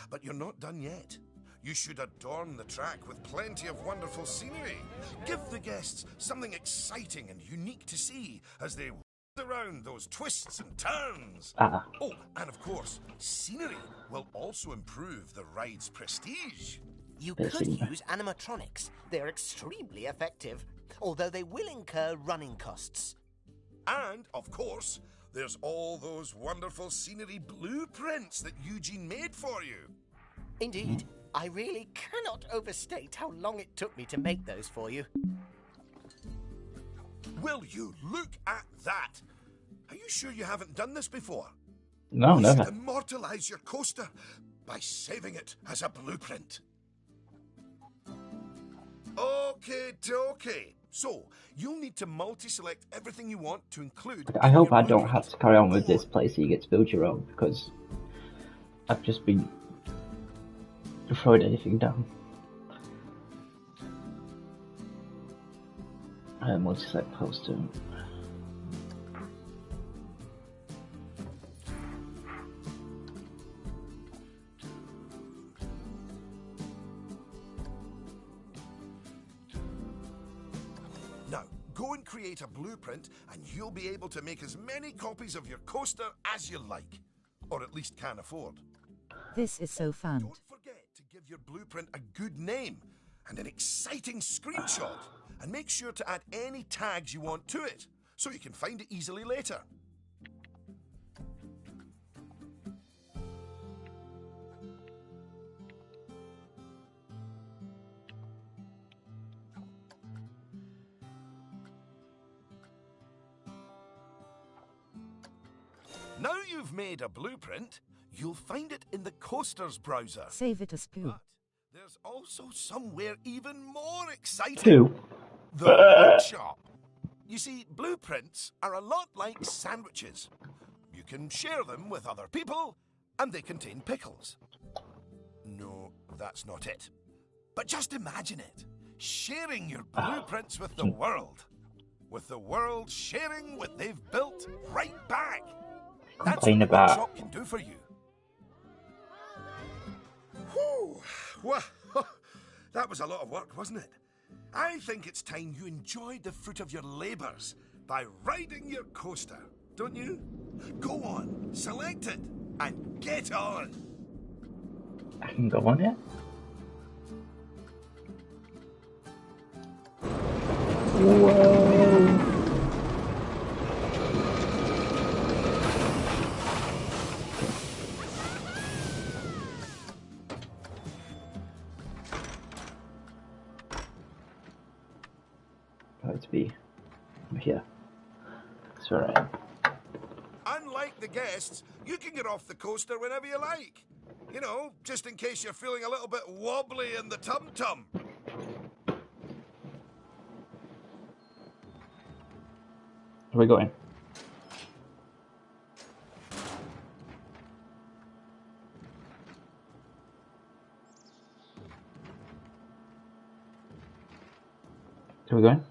But you're not done yet. You should adorn the track with plenty of wonderful scenery. Give the guests something exciting and unique to see as they wander around those twists and turns. Ah. Oh, and of course, scenery will also improve the ride's prestige. You could use animatronics. They're extremely effective, although they will incur running costs. And, of course, there's all those wonderful scenery blueprints that Eugene made for you. Indeed, I really cannot overstate how long it took me to make those for you. Will you look at that? Are you sure you haven't done this before? No, You never. should immortalize your coaster by saving it as a blueprint. Okay, dokie. So, you'll need to multi-select everything you want to include. I in hope your I don't blueprint. have to carry on with Go this place so you get to build your own, because I've just been throwing anything down. Multi-select poster. Now, go and create a blueprint and you'll be able to make as many copies of your coaster as you like. Or at least can afford. This is so fun. Don't forget to give your blueprint a good name and an exciting screenshot. And make sure to add any tags you want to it, so you can find it easily later. Now you've made a blueprint, you'll find it in the Coasters browser. Save it as poo. But there's also somewhere even more exciting. Two. The workshop. You see, blueprints are a lot like sandwiches. You can share them with other people, and they contain pickles. No, that's not it. But just imagine it. Sharing your blueprints with the world. With the world sharing what they've built right back. That's what the workshop can do for you. Whew. Well, that was a lot of work, wasn't it? I think it's time you enjoyed the fruit of your labours by riding your coaster, don't you? Go on, select it, and get on. I can go on it. Whoa. To be here. That's where I am. Unlike the guests, you can get off the coaster whenever you like. You know, just in case you're feeling a little bit wobbly in the tum-tum. Where are we going? Where are we going?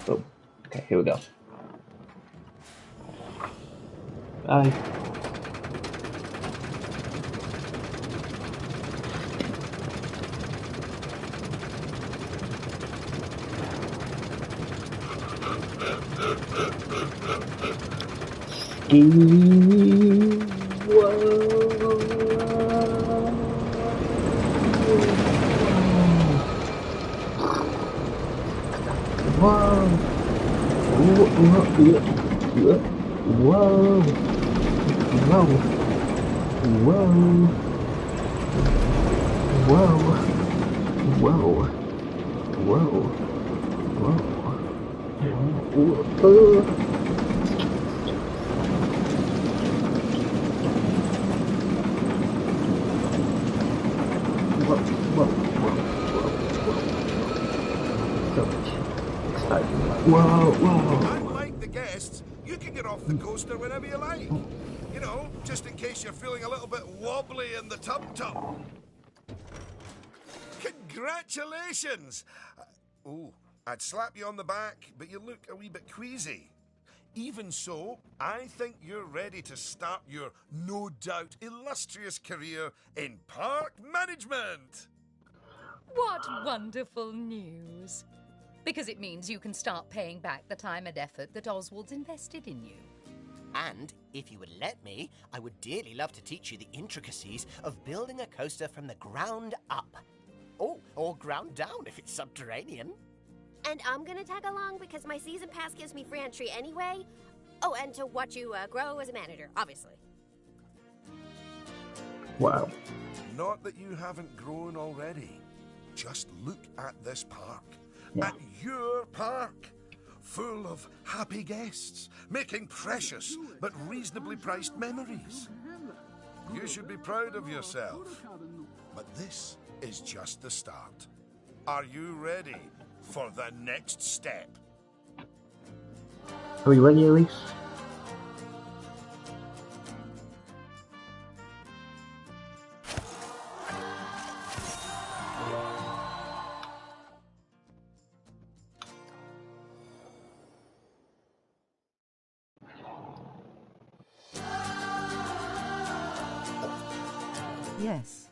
Boom. Okay, here we go. Bye. Unlike the guests, you can get off the coaster whenever you like. You know, just in case you're feeling a little bit wobbly in the tum-tum. Congratulations! Oh, I'd slap you on the back, but you look a wee bit queasy. Even so, I think you're ready to start your, no doubt, illustrious career in park management. What wonderful news. Because it means you can start paying back the time and effort that Oswald's invested in you. And, if you would let me, I would dearly love to teach you the intricacies of building a coaster from the ground up. Oh, or ground down if it's subterranean. And I'm gonna tag along because my season pass gives me free entry anyway. Oh, and to watch you grow as a manager, obviously. Wow. Not that you haven't grown already. Just look at this park. Yeah. At your park. Full of happy guests, making precious but reasonably priced memories. You should be proud of yourself. But this is just the start. Are you ready for the next step? Are we ready, Elise? Yes.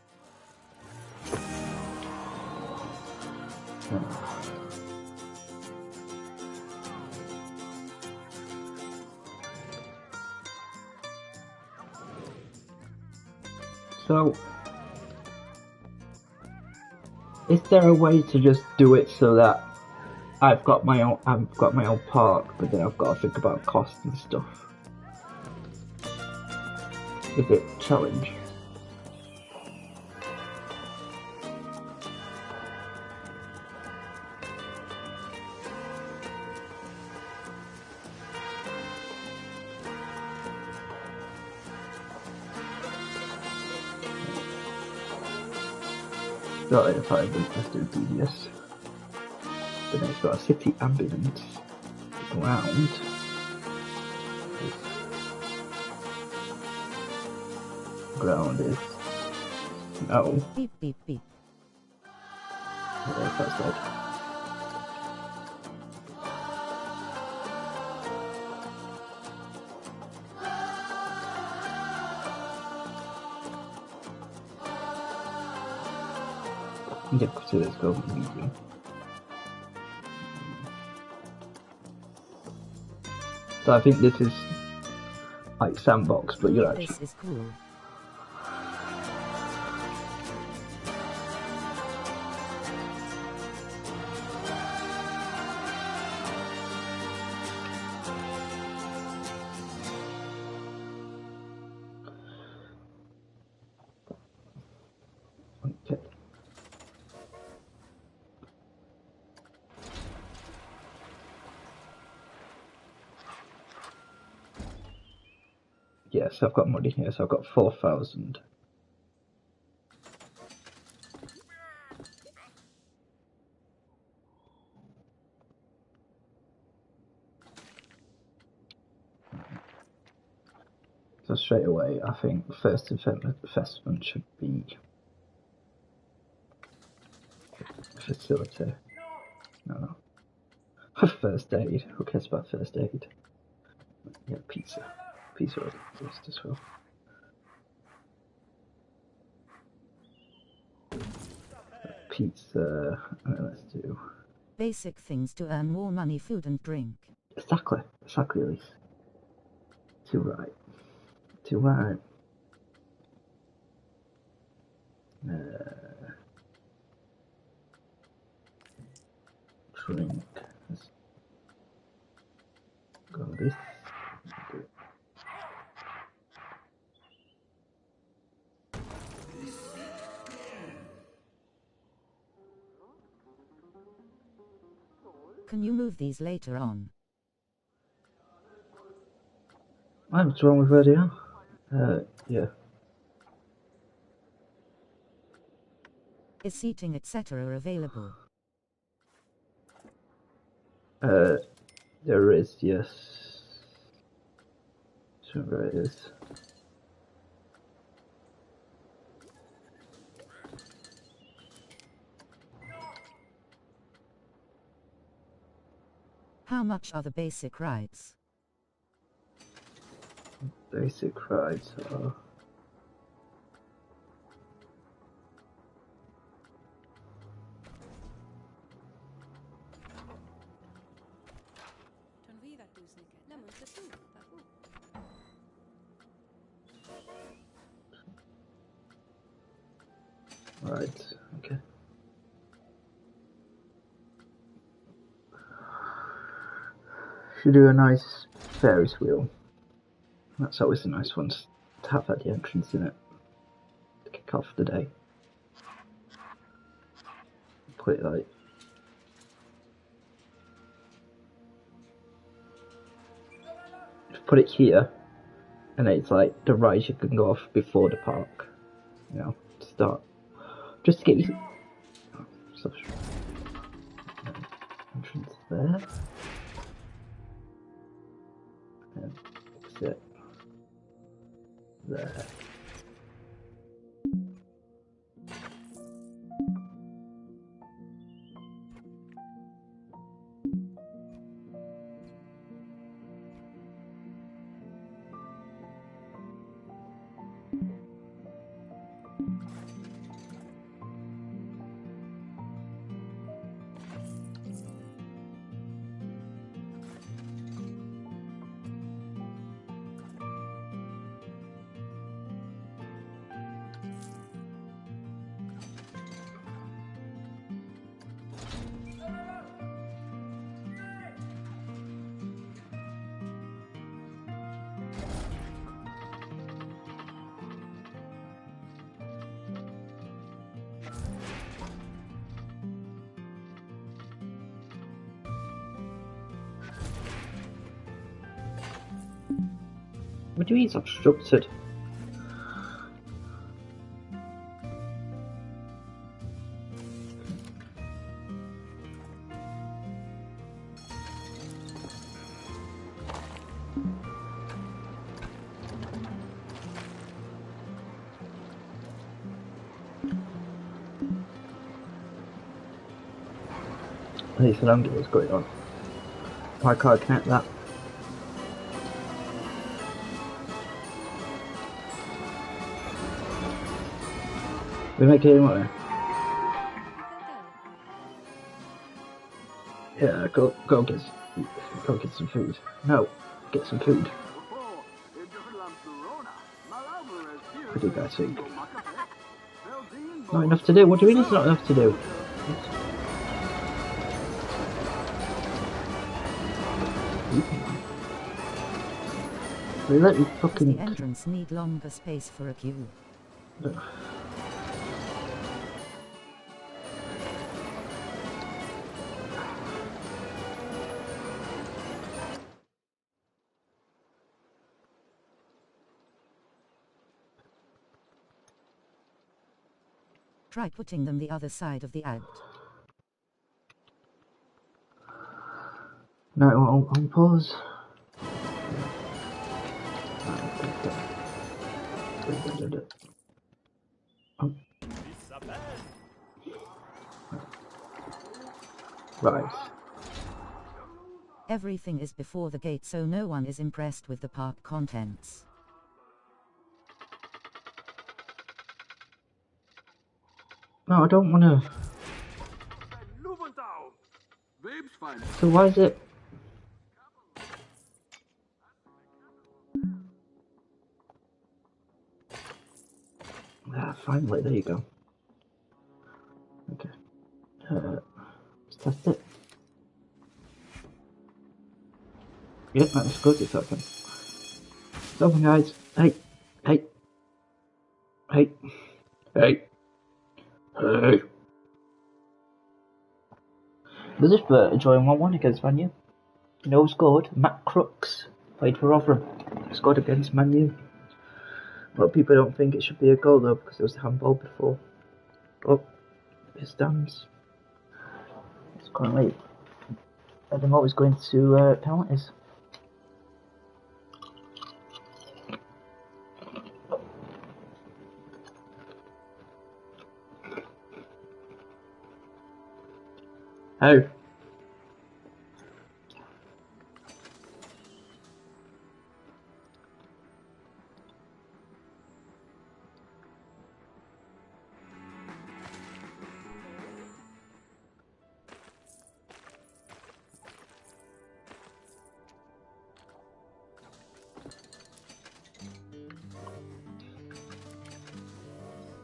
So, is there a way to just do it so that I've got my own park, but then I've got to think about cost and stuff? Is it a challenge? Got it if I just do BDS. But then it's got a city ambulance ground. Ground is no. Beep beep beep. Yeah, that's like yeah, so let's go with medium. So I think this is like sandbox, but you're actually This is cool. okay. Yes, I've got money here, so I've got 4,000. So straight away, I think first investment should be facility. No. First aid. Who cares about first aid? Yeah, pizza. Pizza already exists as well. Pizza. Let's do. Basic things to earn more money, food and drink. Exactly, Elise. Too right. Too right. Drink. Let's go with this. Can you move these later on? What's wrong with radio? Yeah. Is seating etc. available? There is, yes. So where it is. How much are the basic rides? Basic rides are... Right, okay. Should do a nice Ferris wheel. That's always a nice one to have at the entrance, isn't it? To kick off the day. Put it like... Put it here, and it's like the rides you can go off before the park. You know, to start. Just to get you... Oh, entrance there. And exit there. What do you mean it's obstructed? I think an angle is going on. Why can't I connect that? We make it anyway. Yeah, go get some food. No, get some food. What do you guys think? Not enough to do. What do you mean it's not enough to do? They let me fucking... Does the entrance need longer space for a queue? Ugh. Try putting them the other side of the act. No, on pause. Right. Everything is before the gate, so no one is impressed with the park contents. No, I don't want to. So why is it? Ah, finally, there you go. Okay. Let's test it. Yep, that's good, it's open. It's open, guys. Hey. Hey. Hey. Hey. Hey. This is for drawing 1-1 against Man U. No scored. Matt Crooks played for Rotherham. Scored against Man U. A lot of people don't think it should be a goal though because it was a handball before. But it stands. It's currently at the moment going to penalties. Oh.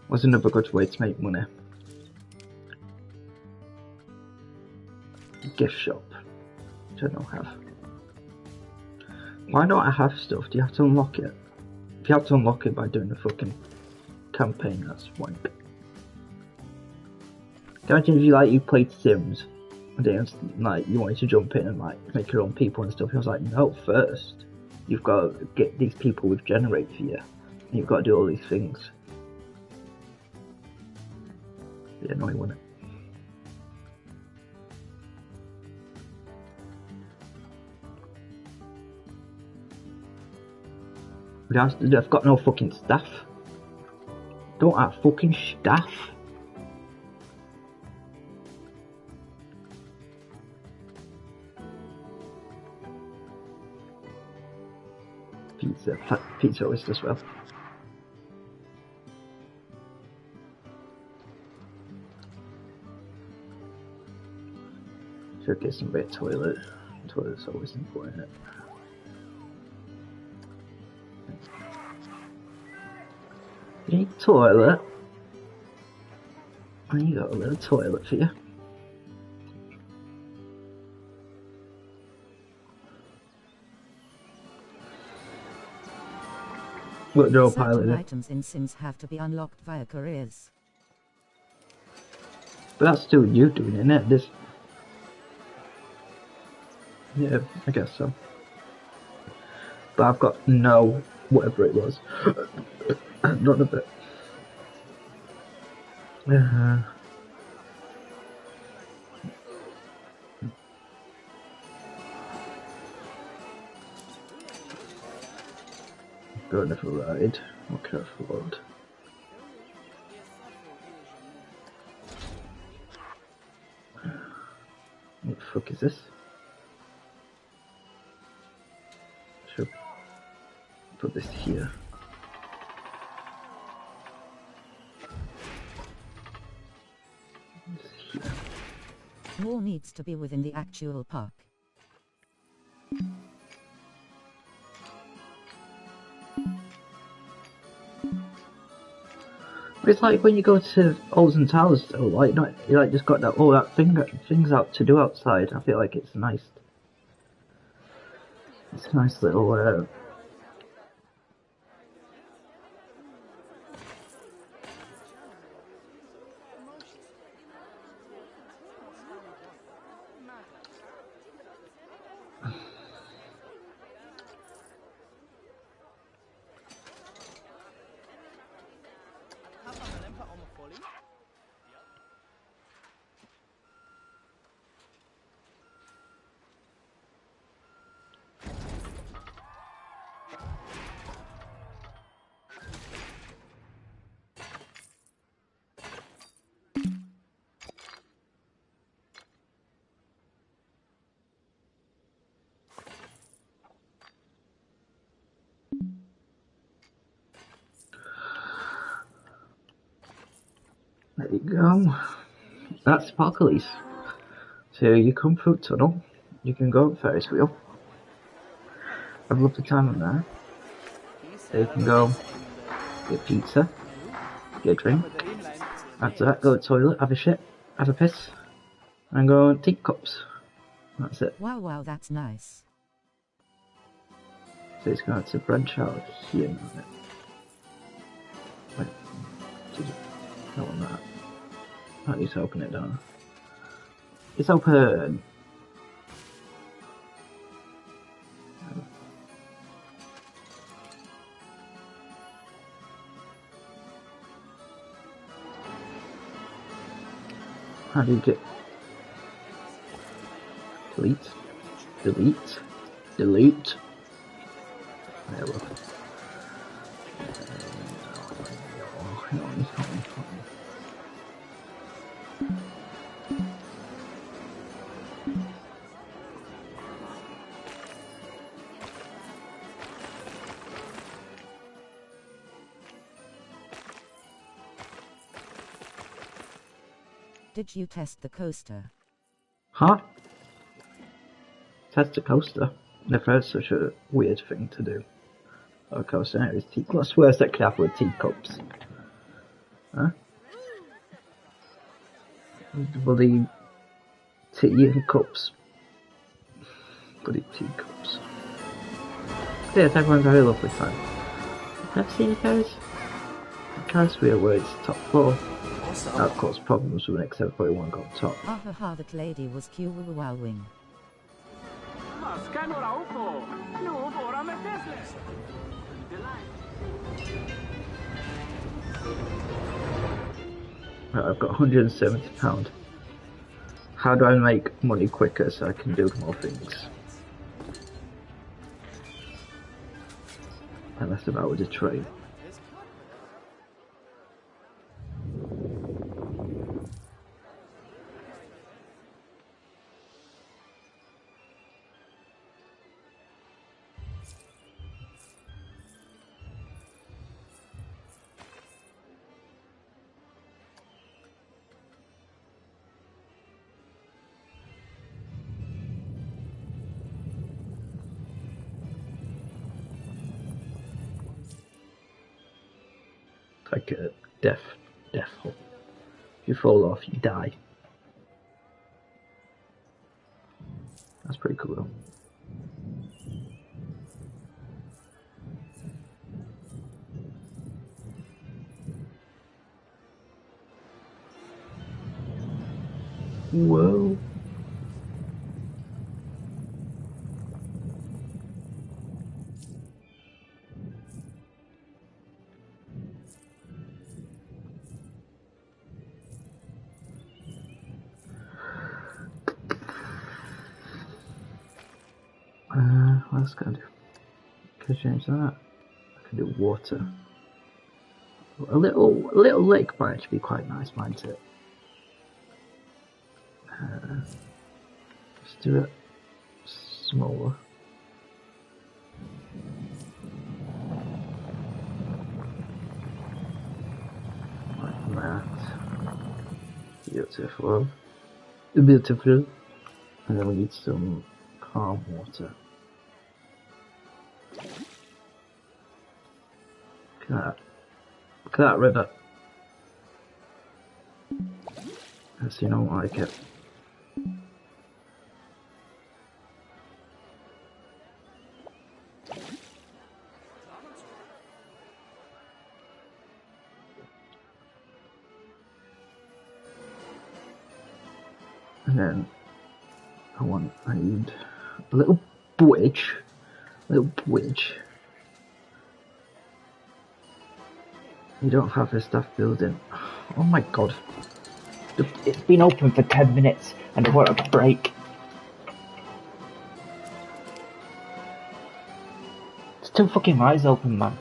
Was another good way to make money. Gift shop, which I don't have. Why don't I have stuff? Do you have to unlock it? If you have to unlock it by doing a fucking campaign, that's wank. Can you imagine if you played Sims and then like you wanted to jump in and like make your own people and stuff? I was like, no, first you've got to get these people with generate for you, and you've got to do all these things. Yeah, annoying, wouldn't it? I've got no fucking staff. Don't have fucking staff. Pizza list as well. Should get some bit toilet. Toilet's always important. You need a toilet. And you got a little toilet for you. Look, they're all piloted. Certain items in Sims have to be unlocked via careers. But that's still you doing it, isn't it? This. Yeah, I guess so. But I've got no whatever it was. None of it. Going for a ride. What can I afford? What the fuck is this? Should put this here. This here. More needs to be within the actual park. It's like when you go to Olsen Towers, though, like you like just got that all that things out to do outside. I feel like it's nice. It's a nice little. There you go. That's Sparkleys. So you come through tunnel, you can go on Ferris wheel. Have a lovely time on there. So you can go get pizza, get a drink. After that, go to the toilet, have a shit, have a piss, and go on teacups. That's it. Wow, that's nice. So it's going to branch out here now. Wait, I want that. At least open it down. It's open! How do you get... Delete? Delete? Delete? There we go. Did you test the coaster? Huh? Test a coaster? Never heard such a weird thing to do. A coaster now is tea. What's worse that could happen with teacups? Huh? Bloody tea and cups. Bloody teacups. Yes, everyone's had a lovely time. Have you seen a Ferris wheel where it's top floor? That caused problems with it, except for one got top. Ahaha, that lady was wowing. Right, I've got £170. How do I make money quicker so I can do more things? And that's about with the train. Like a death hole. If you fall off, you die. That's pretty cool. Whoa. What else can I do? Can I change that? I can do water. A little lake might actually be quite nice, mightn't it? Let's do it smaller. Like that. Beautiful. Beautiful. And then we need some calm water. Look at that. Look at that river. Yes, you don't like it. And then I need a little bridge. You don't have a staff building. Oh my god. It's been open for 10 minutes and I want a break. It's 2 fucking eyes open, man.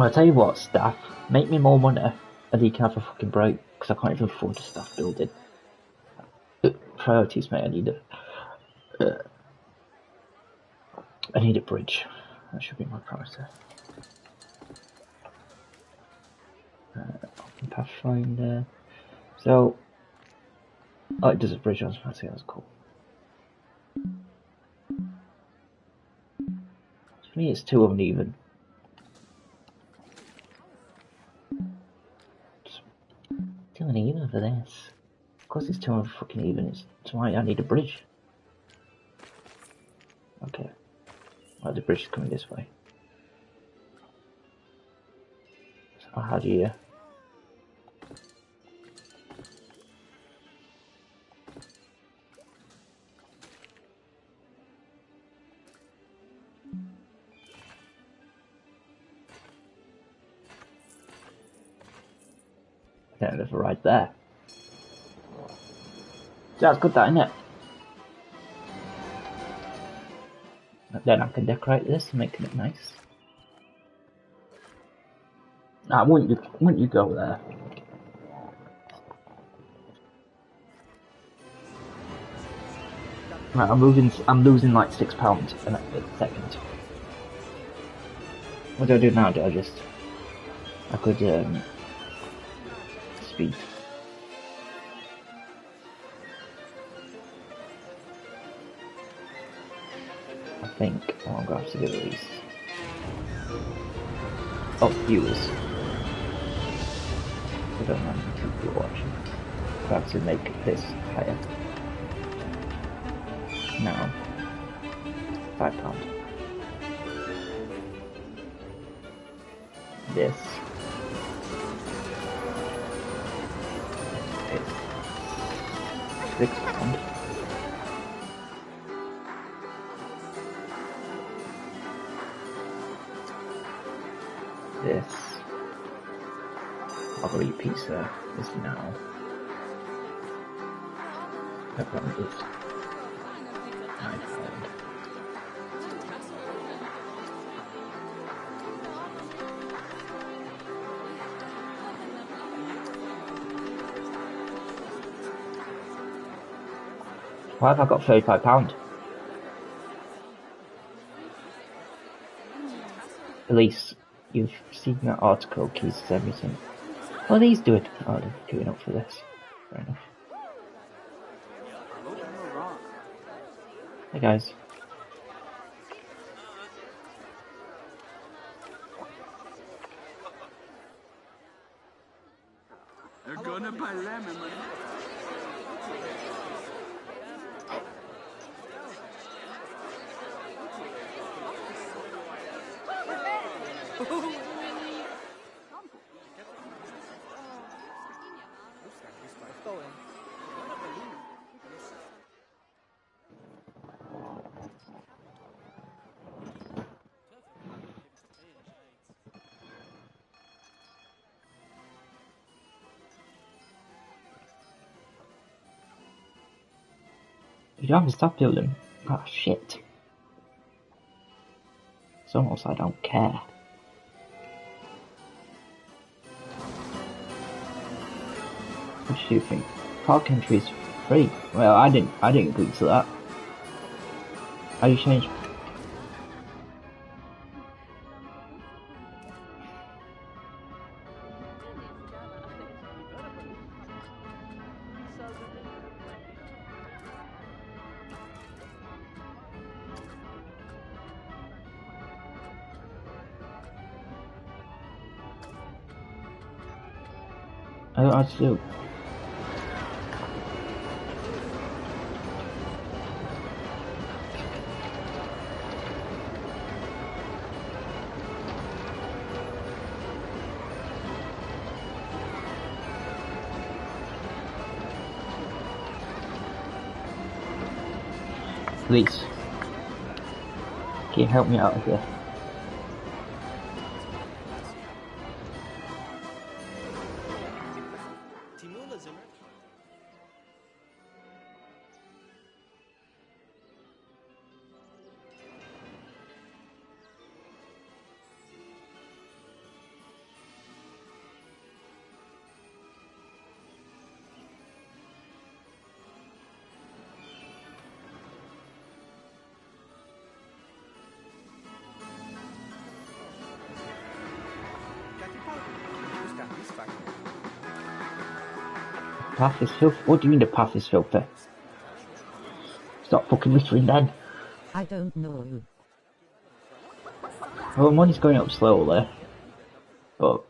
I'll tell you what, staff, make me more money, and you can have a fucking break, because I can't even afford a staff building. Priorities, mate, I need a bridge. That should be my priority. Pathfinder. So, oh, it does a bridge on fancy, that's cool. For me, it's too uneven. It's too uneven for this. Of course, it's too unfucking even. It's why I need a bridge. Okay. Well, the bridge is coming this way. So how do you... Yeah, there's a right there. So that's good, that, isn't it? Then I can decorate this and make it look nice. Now, wouldn't you go there? Right, I'm losing like £6 a second. What do I do now? I could speed. I think I'm gonna have to do these. Oh, viewers. I don't know how many people are watching. I have to make this higher. Now, £5. This is £6. This Margarita pizza is now pepperoni is £9. Why have I got £35? Elise, you've seen that article, keys to everything. What are these doing? Oh, they're queuing up for this. Fair enough. Hey guys. They're gonna buy lemon, man. You haven't stopped building. Oh shit. It's almost I don't care. What do you think? Park entry is free. Well, I didn't agree to that. How do you change? I don't know what to do. Please. Can you help me out here? path is filthy. What do you mean the path is filthy? Stop fucking littering then. I don't know. Well, money's going up slowly, but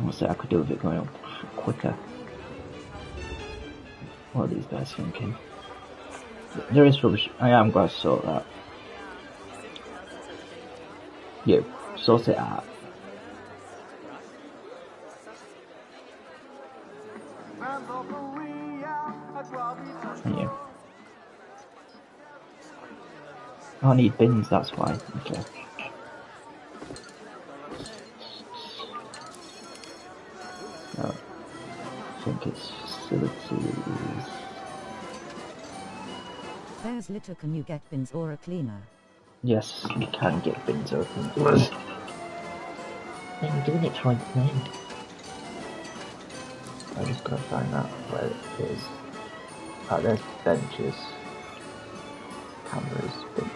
I'll say I could do with it going up quicker. What are these guys thinking? There is rubbish. I am going to sort that. You, sort it out. And you. I need bins, that's why. Okay. No. I think it's facilities. There's litter. Can you get bins or a cleaner? Yes, you can get bins open. Then you're doing it trying to name. I just gotta find out where it is. Oh, there's benches, cameras, bins.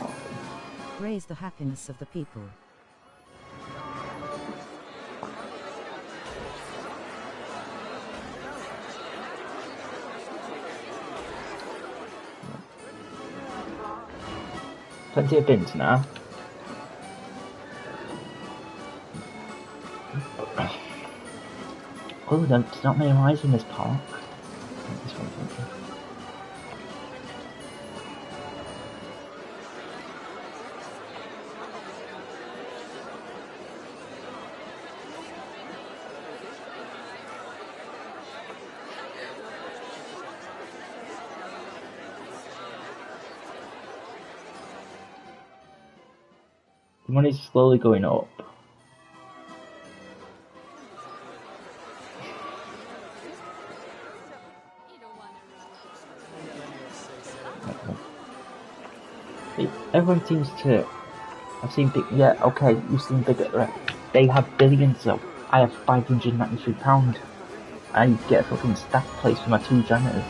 Okay. Raise the happiness of the people. Plenty of bins now. Oh, there's not many rides in this park. This one's okay. The money's slowly going up. Everyone seems to. I've seen big. Yeah, okay, you've seen bigger. Right. They have billions though. I have £593. I get a fucking staff place for my 2 janitors.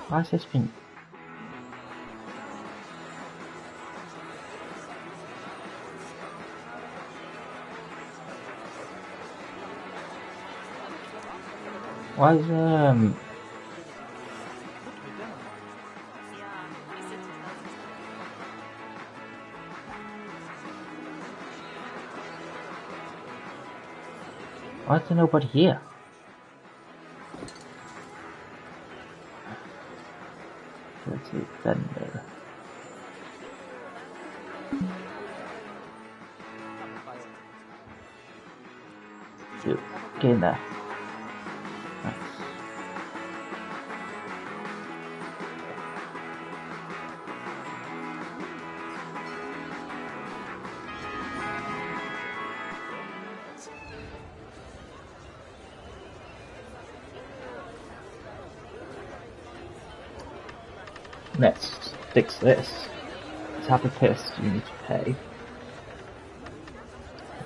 Why is this thing? Why is why is there nobody here? Let's see, vendor. Shoot, get in there. Nice. Let's fix this. To have a piss, you need to pay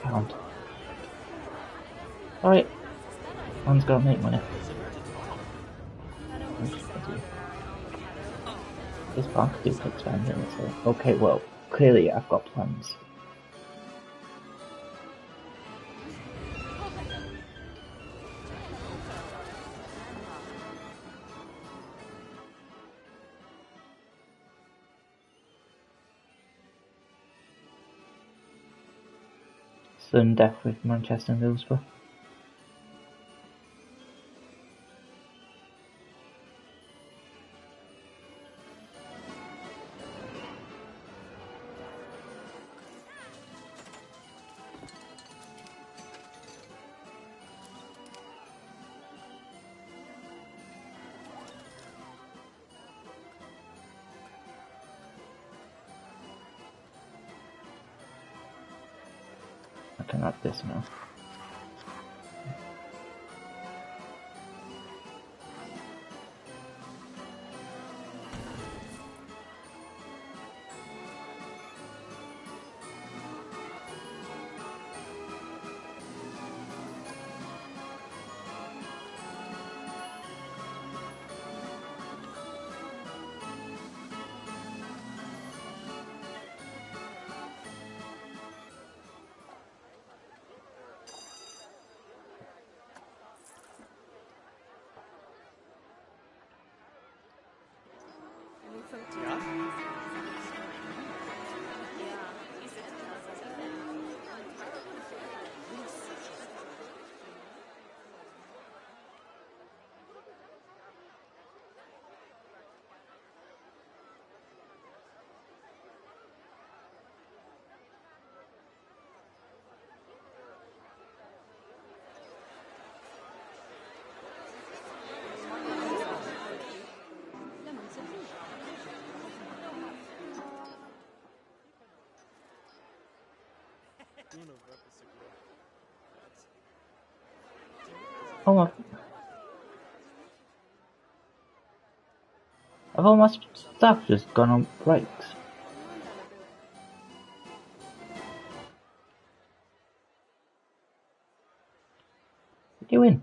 £1. Alright. One's gotta make money. This bank could do for expanding it, so. Okay, well, clearly I've got plans. Sudden death with Manchester and Middlesbrough. I can add this now. Oh my. Have all my stuff just gone on breaks? What are you doing?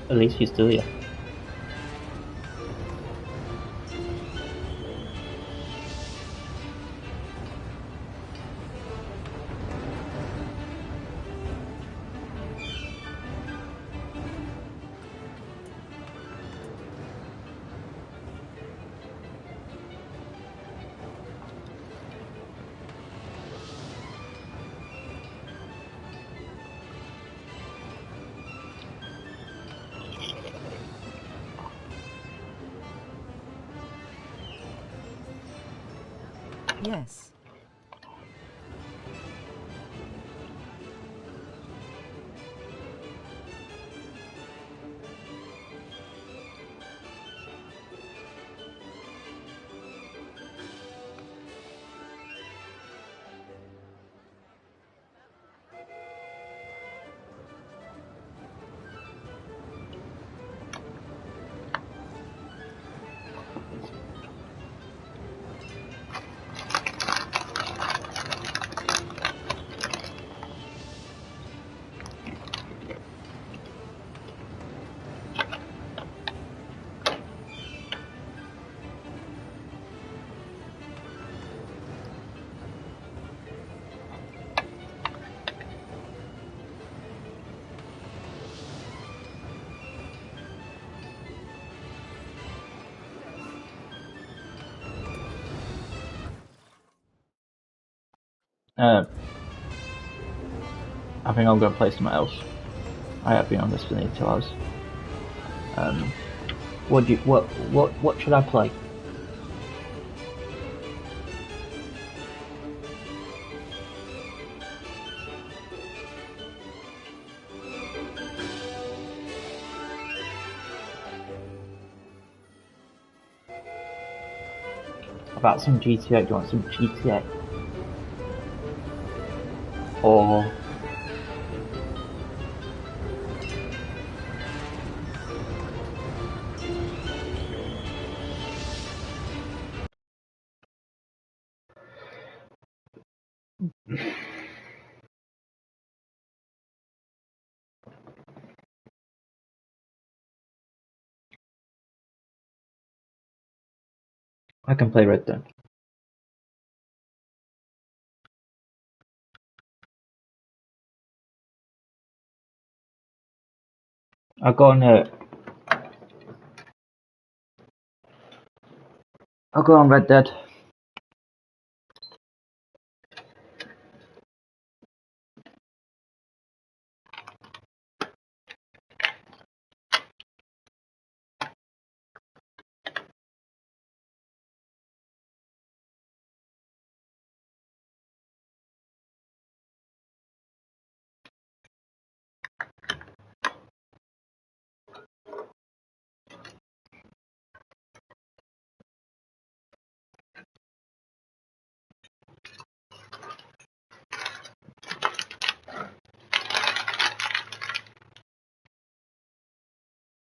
At least you're still here. Yes. I think I'm gonna play something else. I have been on this for nearly 2 hours. What should I play? About some GTA, do you want some GTA? Or... I can play Red Dead. I'll go on Red Dead.